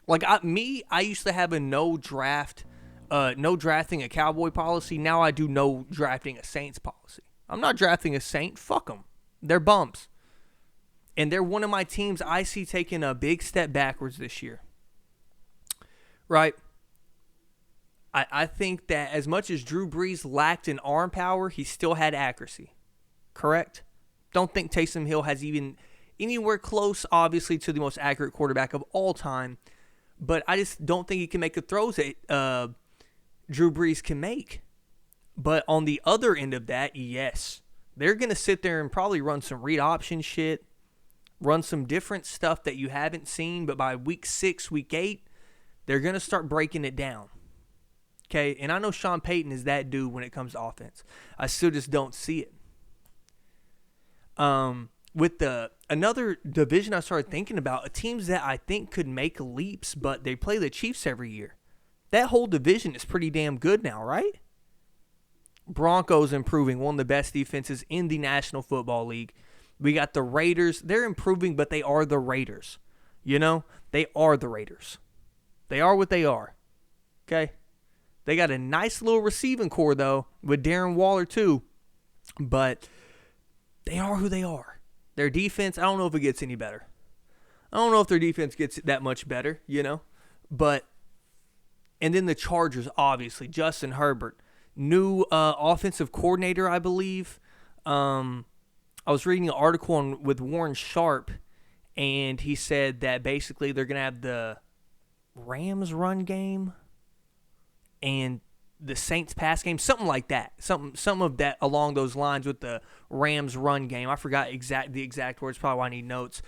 Like, I used to have a no drafting a Cowboy policy. Now I do no drafting a Saints policy. I'm not drafting a Saint. Fuck them. They're bums. And they're one of my teams I see taking a big step backwards this year. Right? I think that as much as Drew Brees lacked in arm power, he still had accuracy. Correct? Don't think Taysom Hill has even anywhere close, obviously, to the most accurate quarterback of all time. But I just don't think he can make the throws that Drew Brees can make. But on the other end of that, yes. They're going to sit there and probably run some read option shit. Run some different stuff that you haven't seen, but by week 6, week 8, they're going to start breaking it down. Okay, and I know Sean Payton is that dude when it comes to offense. I still just don't see it. With another division I started thinking about, teams that I think could make leaps, but they play the Chiefs every year. That whole division is pretty damn good now, right? Broncos improving, one of the best defenses in the National Football League. We got the Raiders. They're improving, but they are the Raiders. You know? They are the Raiders. They are what they are. Okay? They got a nice little receiving core, though, with Darren Waller, too. But they are who they are. Their defense, I don't know if it gets any better. I don't know if their defense gets that much better, you know? But, and then the Chargers, obviously. Justin Herbert. New offensive coordinator, I believe. I was reading an article with Warren Sharp, and he said that basically they're going to have the Rams run game and the Saints pass game, something like that. Some of that along those lines with the Rams run game. I forgot the exact words, probably why I need notes.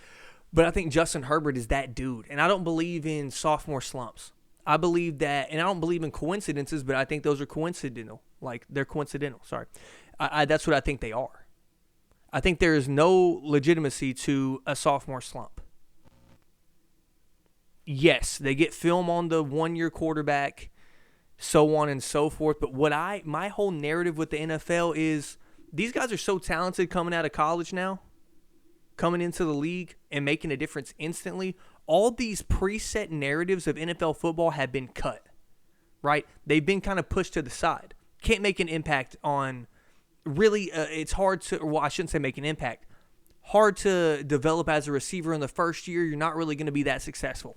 But I think Justin Herbert is that dude, and I don't believe in sophomore slumps. I believe that, and I don't believe in coincidences, but I think those are coincidental. Like, they're coincidental, sorry. That's what I think they are. I think there is no legitimacy to a sophomore slump. Yes, they get film on the one-year quarterback, so on and so forth. But my whole narrative with the NFL is these guys are so talented coming out of college now, coming into the league and making a difference instantly. All these preset narratives of NFL football have been cut, right? They've been kind of pushed to the side. Can't make an impact on really, it's hard to, well, I shouldn't say make an impact. Hard to develop as a receiver in the first year. You're not really going to be that successful.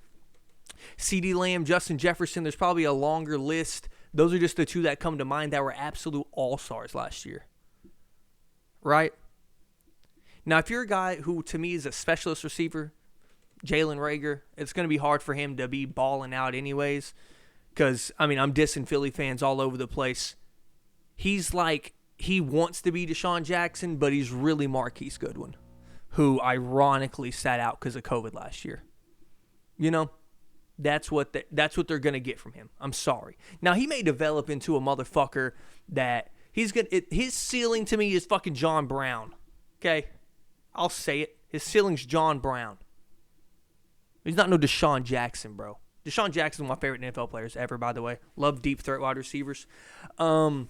CeeDee Lamb, Justin Jefferson, there's probably a longer list. Those are just the two that come to mind that were absolute all-stars last year. Right? Now, if you're a guy who, to me, is a specialist receiver, Jalen Reagor, it's going to be hard for him to be balling out anyways. Because, I mean, I'm dissing Philly fans all over the place. He's like, he wants to be Deshaun Jackson, but he's really Marquise Goodwin, who ironically sat out because of COVID last year. You know, that's what they're going to get from him. I'm sorry. Now, he may develop into a motherfucker that his ceiling to me is fucking John Brown. Okay? I'll say it. His ceiling's John Brown. He's not no Deshaun Jackson, bro. Deshaun Jackson's one of my favorite NFL players ever, by the way. Love deep threat wide receivers. What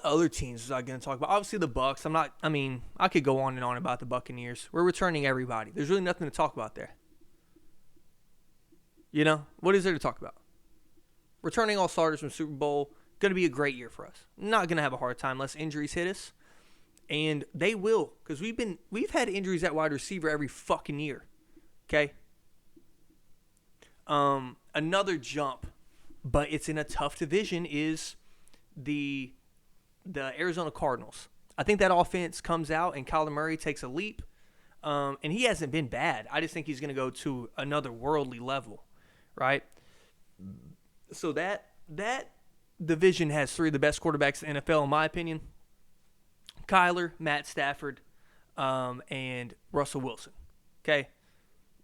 other teams was I going to talk about? Obviously the Bucs. I could go on and on about the Buccaneers. We're returning everybody. There's really nothing to talk about there. You know, what is there to talk about? Returning all starters from Super Bowl. Going to be a great year for us. Not going to have a hard time unless injuries hit us. And they will, because we've had injuries at wide receiver every fucking year. Okay? Another jump, but it's in a tough division, is the Arizona Cardinals. I think that offense comes out and Kyler Murray takes a leap, and he hasn't been bad. I just think he's going to go to another worldly level, right? So that division has three of the best quarterbacks in the NFL, in my opinion. Kyler, Matt Stafford, and Russell Wilson. Okay?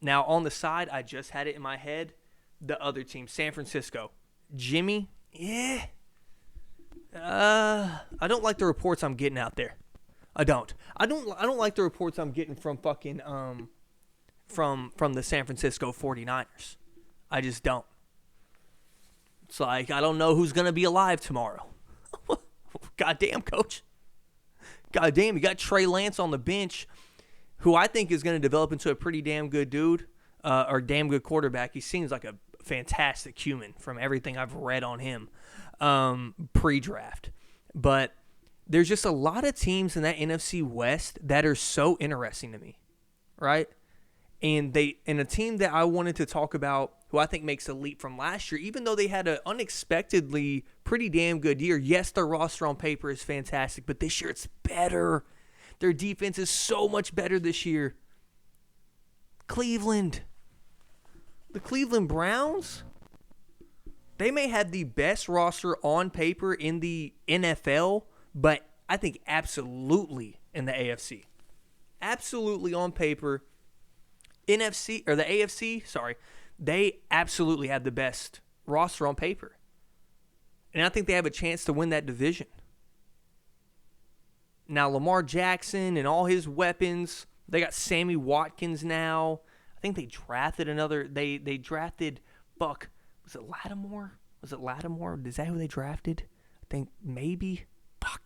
Now, on the side, I just had it in my head, the other team, San Francisco. Jimmy, yeah. I don't like the reports I'm getting out there. I don't like the reports I'm getting from fucking from the San Francisco 49ers. I just don't. It's like, I don't know who's going to be alive tomorrow. Goddamn, coach. Goddamn, you got Trey Lance on the bench, who I think is going to develop into a pretty damn good dude, or damn good quarterback. He seems like a fantastic human from everything I've read on him pre-draft. But there's just a lot of teams in that NFC West that are so interesting to me, right? And a team that I wanted to talk about, who I think makes a leap from last year, even though they had an unexpectedly pretty damn good year. Yes, their roster on paper is fantastic, but this year it's better. Their defense is so much better this year. Cleveland. The Cleveland Browns, they may have the best roster on paper in the NFL, but I think absolutely in the AFC. Absolutely on paper. The AFC, sorry, they absolutely have the best roster on paper. And I think they have a chance to win that division. Now, Lamar Jackson and all his weapons, they got Sammy Watkins now. I think they drafted they drafted, was it Lattimore? Is that who they drafted? I think maybe. I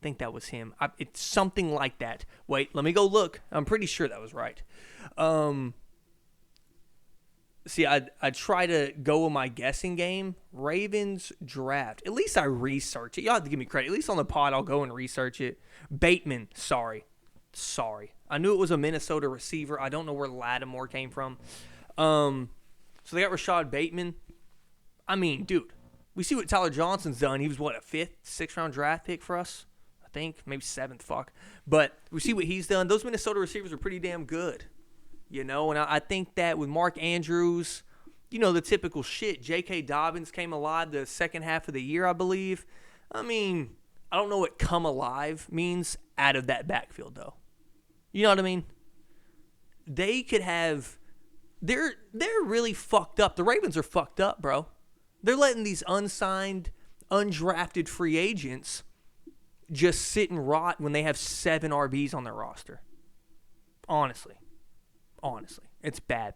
think that was him. It's something like that. Wait, let me go look. I'm pretty sure that was right. See, I try to go with my guessing game. Ravens draft. At least I research it. Y'all have to give me credit. At least on the pod, I'll go and research it. Bateman. Sorry. I knew it was a Minnesota receiver. I don't know where Lattimore came from. So they got Rashad Bateman. I mean, dude, we see what Tyler Johnson's done. He was, a 5th, 6th round draft pick for us? I think. Maybe 7th, But we see what he's done. Those Minnesota receivers are pretty damn good. And I think that with Mark Andrews, the typical shit. J.K. Dobbins came alive the second half of the year, I believe. I mean, I don't know what come alive means out of that backfield, though. You know what I mean? They could have... They're really fucked up. The Ravens are fucked up, bro. They're letting these unsigned, undrafted free agents just sit and rot when they have 7 RBs on their roster. Honestly, it's bad.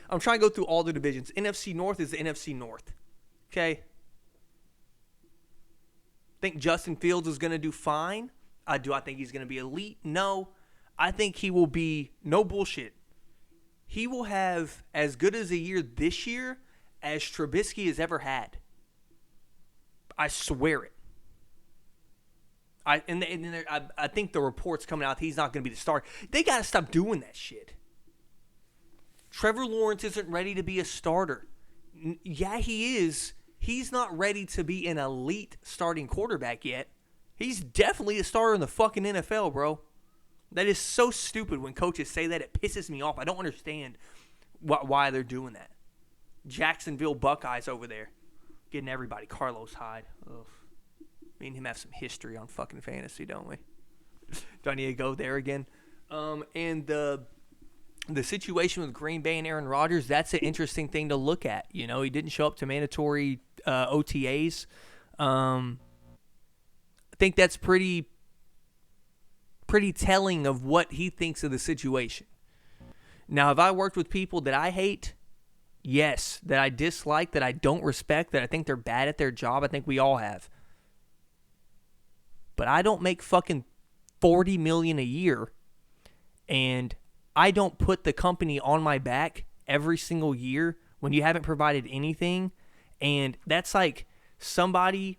I'm trying to go through all the divisions. NFC North is the NFC North. Okay. Think Justin Fields is going to do fine? Do I think he's going to be elite? No. I think he will be, no bullshit, he will have as good as a year this year as Trubisky has ever had. I swear it. I think the reports coming out he's not going to be the starter. They got to stop doing that shit. Trevor Lawrence isn't ready to be a starter. Yeah, he is. He's not ready to be an elite starting quarterback yet. He's definitely a starter in the fucking NFL, bro. That is so stupid when coaches say that. It pisses me off. I don't understand why they're doing that. Jacksonville Buckeyes over there. Getting everybody. Carlos Hyde. Ugh. Me and him have some history on fucking fantasy, don't we? Do I need to go there again? And the situation with Green Bay and Aaron Rodgers, that's an interesting thing to look at. You know, he didn't show up to mandatory OTAs. I think that's pretty telling of what he thinks of the situation. Now, have I worked with people that I hate? Yes. That I dislike, that I don't respect, that I think they're bad at their job? I think we all have. But I don't make fucking $40 million a year, and I don't put the company on my back every single year when you haven't provided anything. And that's like somebody,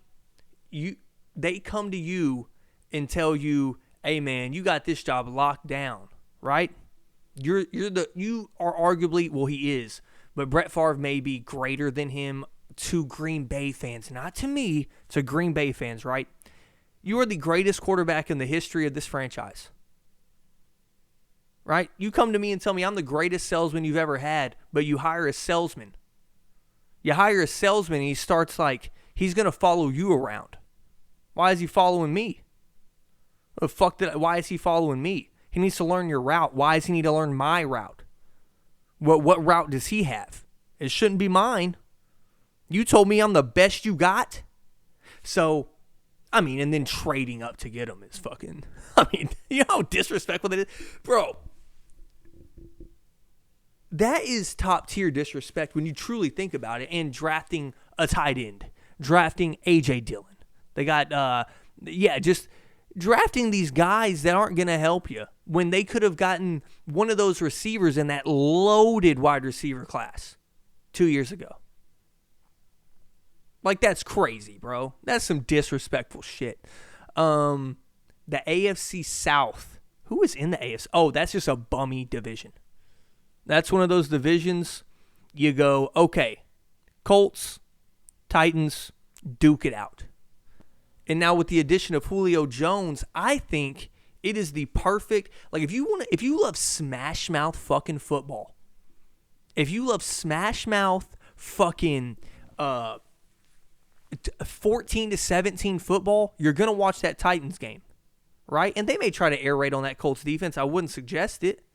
they come to you and tell you, hey man, you got this job locked down, right? You are arguably, well, he is, but Brett Favre may be greater than him to Green Bay fans, not to me, to Green Bay fans, right? You are the greatest quarterback in the history of this franchise. Right? You come to me and tell me I'm the greatest salesman you've ever had, but you hire a salesman. You hire a salesman and he starts like, he's going to follow you around. Why is he following me? Why is he following me? He needs to learn your route. Why does he need to learn my route? What route does he have? It shouldn't be mine. You told me I'm the best you got. So, I mean, and then trading up to get him is fucking, I mean, you know how disrespectful that is? Bro, that is top tier disrespect when you truly think about it. And drafting a tight end, drafting A.J. Dillon. They got, just drafting these guys that aren't going to help you when they could have gotten one of those receivers in that loaded wide receiver class 2 years ago. Like, that's crazy, bro. That's some disrespectful shit. The AFC South. Who is in the AFC? Oh, that's just a bummy division. That's one of those divisions you go, okay, Colts, Titans, duke it out. And now with the addition of Julio Jones, I think it is the perfect, like if you love smash mouth fucking football, if you love smash mouth fucking 14-17 football, you're going to watch that Titans game, right? And they may try to air raid on that Colts defense. I wouldn't suggest it.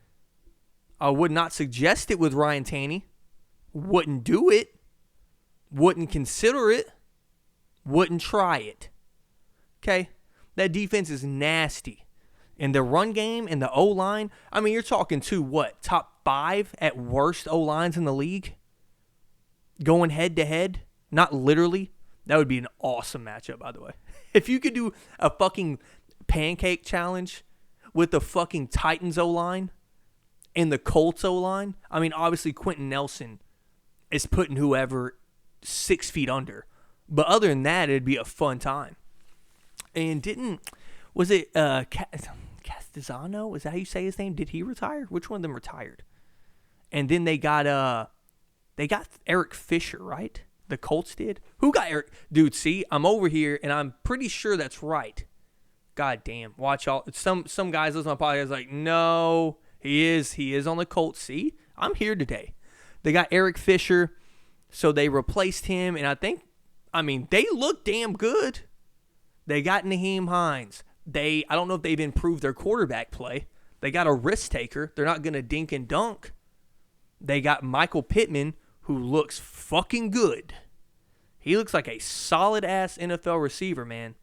I would not suggest it with Ryan Taney. Wouldn't do it. Wouldn't consider it. Wouldn't try it. Okay? That defense is nasty. And the run game and the O-line, I mean, you're talking top 5 at worst O-lines in the league? Going head-to-head? Not literally. That would be an awesome matchup, by the way. If you could do a fucking pancake challenge with the fucking Titans O-line and the Colts O-line, I mean, obviously Quentin Nelson is putting whoever 6 feet under. But other than that, it'd be a fun time. And was it Castellano? Is that how you say his name? Did he retire? Which one of them retired? And then they got Eric Fisher, right? The Colts did? Who got Eric? Dude, see, I'm over here, and I'm pretty sure that's right. God damn. Watch all. Some guys listen to my podcast like, no, he is on the Colts. See, I'm here today. They got Eric Fisher, so they replaced him, and they look damn good. They got Naheem Hines. I don't know if they've improved their quarterback play. They got a risk taker. They're not going to dink and dunk. They got Michael Pittman, who looks fucking good. He looks like a solid-ass NFL receiver, man.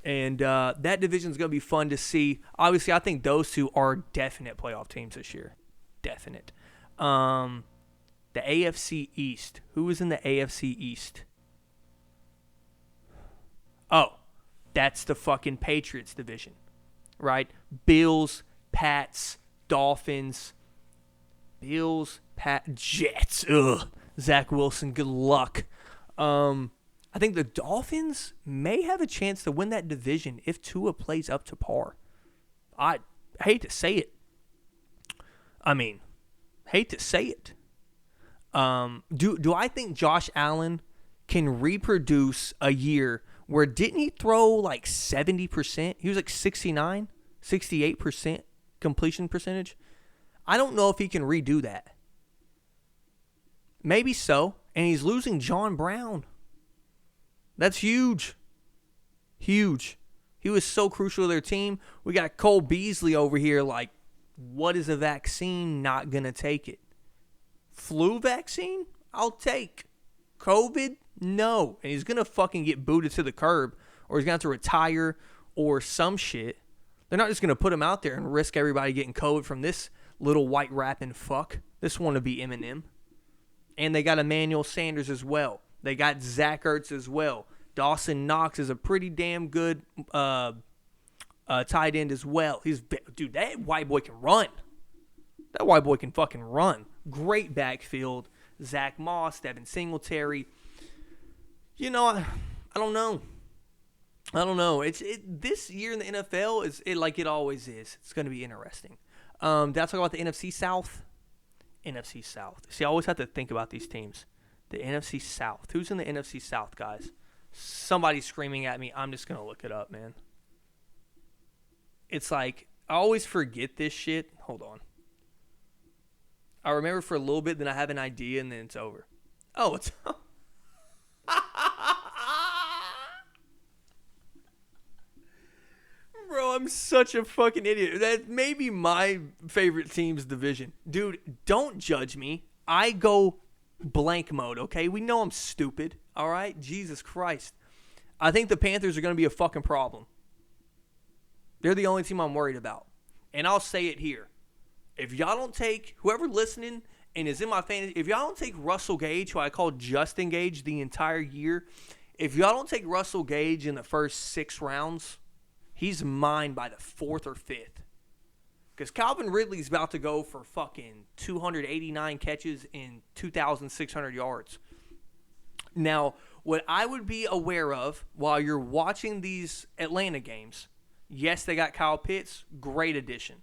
And that division's going to be fun to see. Obviously, I think those two are definite playoff teams this year. Definite. The AFC East. Who is in the AFC East? Oh, that's the fucking Patriots division, right? Bills, Pats, Dolphins, Jets. Ugh. Zach Wilson, good luck. I think the Dolphins may have a chance to win that division if Tua plays up to par. I hate to say it. Do I think Josh Allen can reproduce a year where didn't he throw like 70%? He was like 69, 68% completion percentage. I don't know if he can redo that. Maybe so. And he's losing John Brown. That's huge. Huge. He was so crucial to their team. We got Cole Beasley over here like, what is a vaccine not going to take it? Flu vaccine? I'll take. COVID? No. And he's going to fucking get booted to the curb, or he's going to have to retire or some shit. They're not just going to put him out there and risk everybody getting COVID from this little white rapping fuck. This wannabe Eminem. And they got Emmanuel Sanders as well. They got Zach Ertz as well. Dawson Knox is a pretty damn good tight end as well. Dude, that white boy can run. That white boy can fucking run. Great backfield. Zach Moss, Devin Singletary. You know, I don't know. This year in the NFL is like it always is. It's going to be interesting. Did I talk about the NFC South? NFC South. See, I always have to think about these teams. The NFC South. Who's in the NFC South, guys? Somebody's screaming at me. I'm just going to look it up, man. It's like, I always forget this shit. Hold on. I remember for a little bit, then I have an idea, and then it's over. Oh, it's... Bro, I'm such a fucking idiot. That may be my favorite team's division. Dude, don't judge me. I go blank mode, okay? We know I'm stupid, all right? Jesus Christ. I think the Panthers are going to be a fucking problem. They're the only team I'm worried about. And I'll say it here. If y'all don't take, whoever listening and is in my fantasy, if y'all don't take Russell Gage, who I call Justin Gage the entire year, if y'all don't take Russell Gage in the first 6 rounds, he's mine by the 4th or 5th. Because Calvin Ridley's about to go for fucking 289 catches and 2,600 yards. Now, what I would be aware of while you're watching these Atlanta games, yes, they got Kyle Pitts, great addition.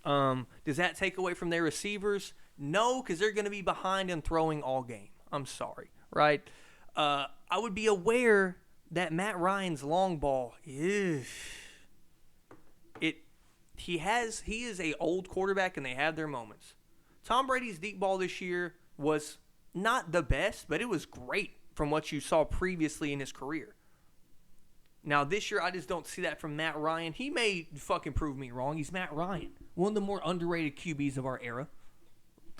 Does that take away from their receivers? No, because they're going to be behind and throwing all game. I'm sorry, right? I would be aware that Matt Ryan's long ball is... He is a old quarterback, and they have their moments. Tom Brady's deep ball this year was not the best, but it was great from what you saw previously in his career. Now, this year, I just don't see that from Matt Ryan. He may fucking prove me wrong. He's Matt Ryan, one of the more underrated QBs of our era.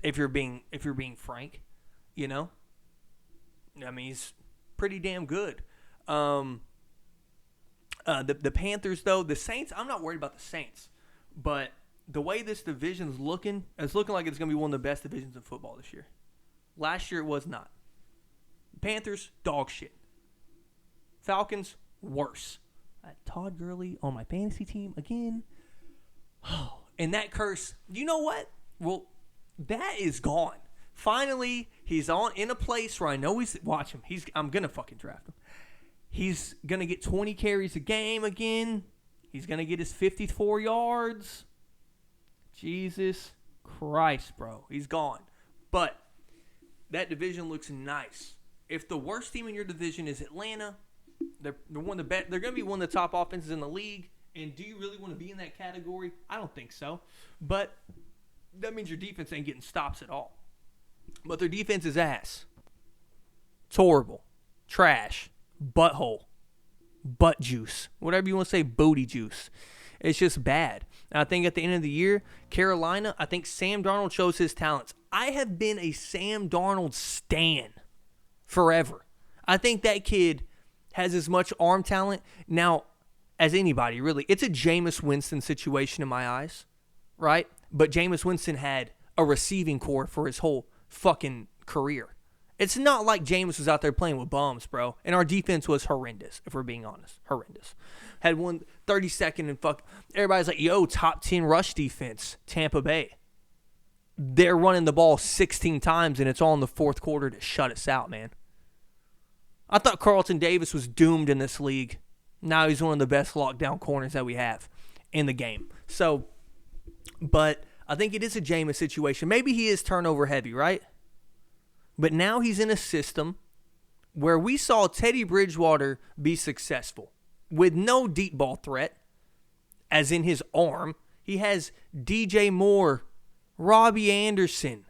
If you're being frank, you know. I mean, he's pretty damn good. The Panthers, though, the Saints. I'm not worried about the Saints, but the way this division's looking, it's looking like it's going to be one of the best divisions in football this year. Last year, it was not. Panthers, dog shit. Falcons, worse. Todd Gurley on my fantasy team again. Oh, and that curse, you know what? Well, that is gone. Finally, he's in a place where I know watch him. I'm going to fucking draft him. He's going to get 20 carries a game again. He's going to get his 54 yards. Jesus Christ, bro. He's gone. But that division looks nice. If the worst team in your division is Atlanta, they're one of the best. They're going to be one of the top offenses in the league. And do you really want to be in that category? I don't think so. But that means your defense ain't getting stops at all. But their defense is ass. It's horrible. Trash. Butthole. Butt juice. Whatever you want to say, booty juice. It's just bad. And I think at the end of the year, Carolina, I think Sam Darnold shows his talents. I have been a Sam Darnold stan forever. I think that kid has as much arm talent now as anybody, really. It's a Jameis Winston situation in my eyes, right? But Jameis Winston had a receiving core for his whole fucking career. It's not like Jameis was out there playing with bums, bro. And our defense was horrendous, if we're being honest. Horrendous. Had one 32nd and fuck. Everybody's like, yo, top 10 rush defense, Tampa Bay. They're running the ball 16 times, and it's all in the fourth quarter to shut us out, man. I thought Carlton Davis was doomed in this league. Now he's one of the best lockdown corners that we have in the game. So, but I think it is a Jameis situation. Maybe he is turnover heavy, right? But now he's in a system where we saw Teddy Bridgewater be successful with no deep ball threat, as in his arm. He has DJ Moore, Robbie Anderson,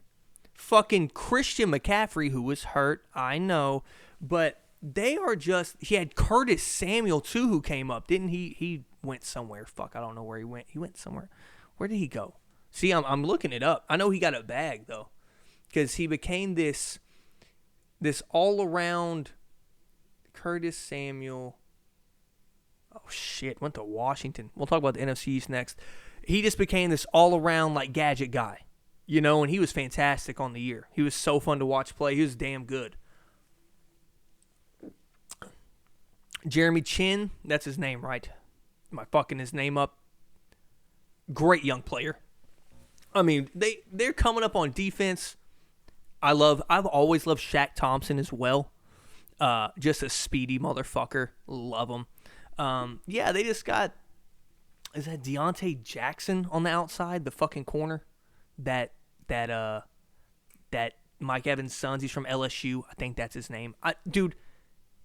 fucking Christian McCaffrey, who was hurt, I know, but they are just, he had Curtis Samuel too, who came up, didn't he? He went somewhere. Fuck, I don't know where he went. He went somewhere. Where did he go? See, I'm looking it up. I know he got a bag though, because he became this all-around Curtis Samuel. Oh shit, went to Washington. We'll talk about the NFC East next. He just became this all-around like gadget guy, you know, and he was fantastic on the year. He was so fun to watch play. He was damn good. Jeremy Chin, that's his name, right? Am I fucking his name up? Great young player. I mean, they're coming up on defense. I've always loved Shaq Thompson as well. Just a speedy motherfucker. Love him. Yeah, they just got, is that Deontay Jackson on the outside, the fucking corner? That Mike Evans' son, he's from LSU. I think that's his name. Dude,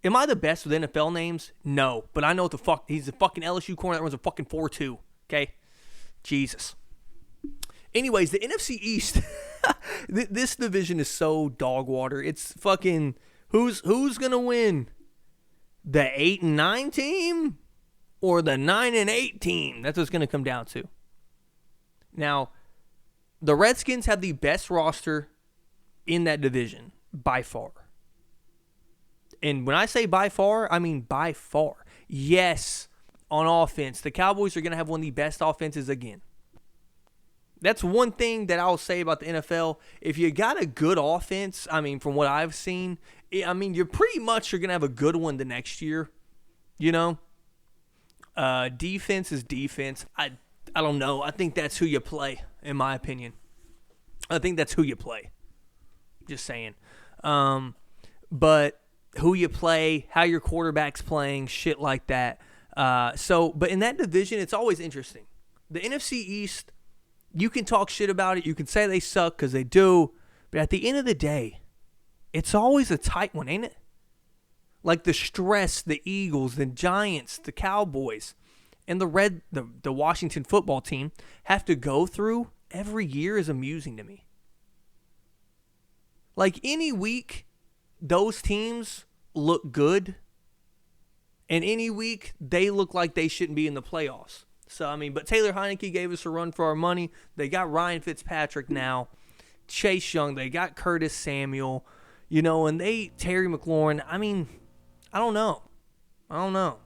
am I the best with NFL names? No, but I know what the fuck, he's a fucking LSU corner that runs a fucking 4-2, okay? Jesus. Anyways, the NFC East, this division is so dog water. It's fucking, who's going to win? The 8-9 team or the 9-8 team? That's what it's going to come down to. Now, the Redskins have the best roster in that division by far. And when I say by far, I mean by far. Yes, on offense, the Cowboys are going to have one of the best offenses again. That's one thing that I'll say about the NFL. If you got a good offense, I mean, from what I've seen, I mean, you're pretty much you're going to have a good one the next year, you know? Defense is defense. I don't know. I think that's who you play, in my opinion. I think that's who you play. Just saying. But who you play, how your quarterback's playing, shit like that. But in that division, it's always interesting. The NFC East, you can talk shit about it. You can say they suck because they do. But at the end of the day, it's always a tight one, ain't it? Like the stress the Eagles, the Giants, the Cowboys, and the Washington football team have to go through every year is amusing to me. Like any week, those teams look good. And any week, they look like they shouldn't be in the playoffs. So, I mean, but Taylor Heineke gave us a run for our money. They got Ryan Fitzpatrick now. Chase Young. They got Curtis Samuel. You know, and Terry McLaurin. I mean, I don't know.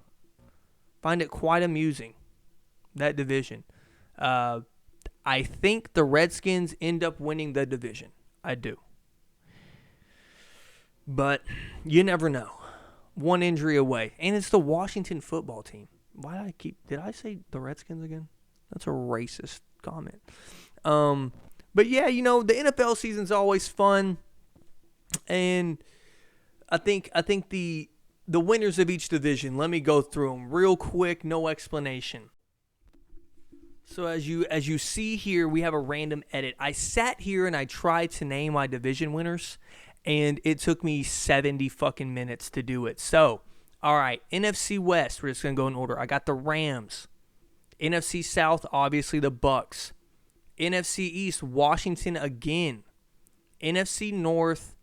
Find it quite amusing, that division. I think the Redskins end up winning the division. I do. But you never know. One injury away. And it's the Washington football team. Did I say the Redskins again? That's a racist comment. But yeah, you know, the NFL season's always fun. And I think the winners of each division, let me go through them real quick, no explanation. So as you see here, we have a random edit. I sat here and I tried to name my division winners, and it took me 70 fucking minutes to do it. So, all right, NFC West, we're just going to go in order. I got the Rams. NFC South, obviously the Bucks. NFC East, Washington again. NFC North,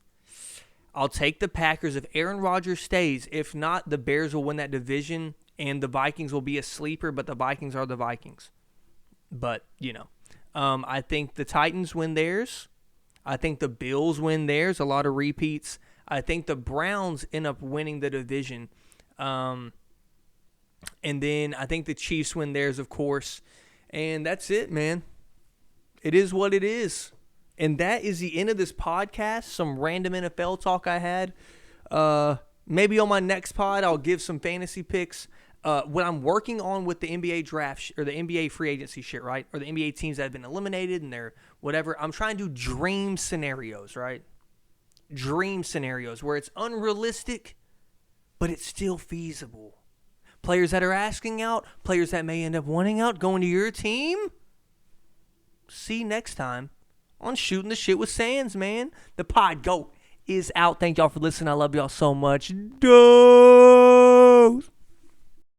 I'll take the Packers if Aaron Rodgers stays. If not, the Bears will win that division, and the Vikings will be a sleeper, but the Vikings are the Vikings. But, you know, I think the Titans win theirs. I think the Bills win theirs, a lot of repeats. I think the Browns end up winning the division. And then I think the Chiefs win theirs, of course. And that's it, man. It is what it is. And that is the end of this podcast. Some random NFL talk I had. Maybe on my next pod, I'll give some fantasy picks. What I'm working on with the NBA draft or the NBA free agency shit, right? Or the NBA teams that have been eliminated and they're whatever. I'm trying to do dream scenarios, right? Dream scenarios where it's unrealistic, but it's still feasible. Players that are asking out, players that may end up wanting out, going to your team. See you next time on Shooting the Shit with Sands, man. The pod GOAT is out. Thank y'all for listening. I love y'all so much. Dose.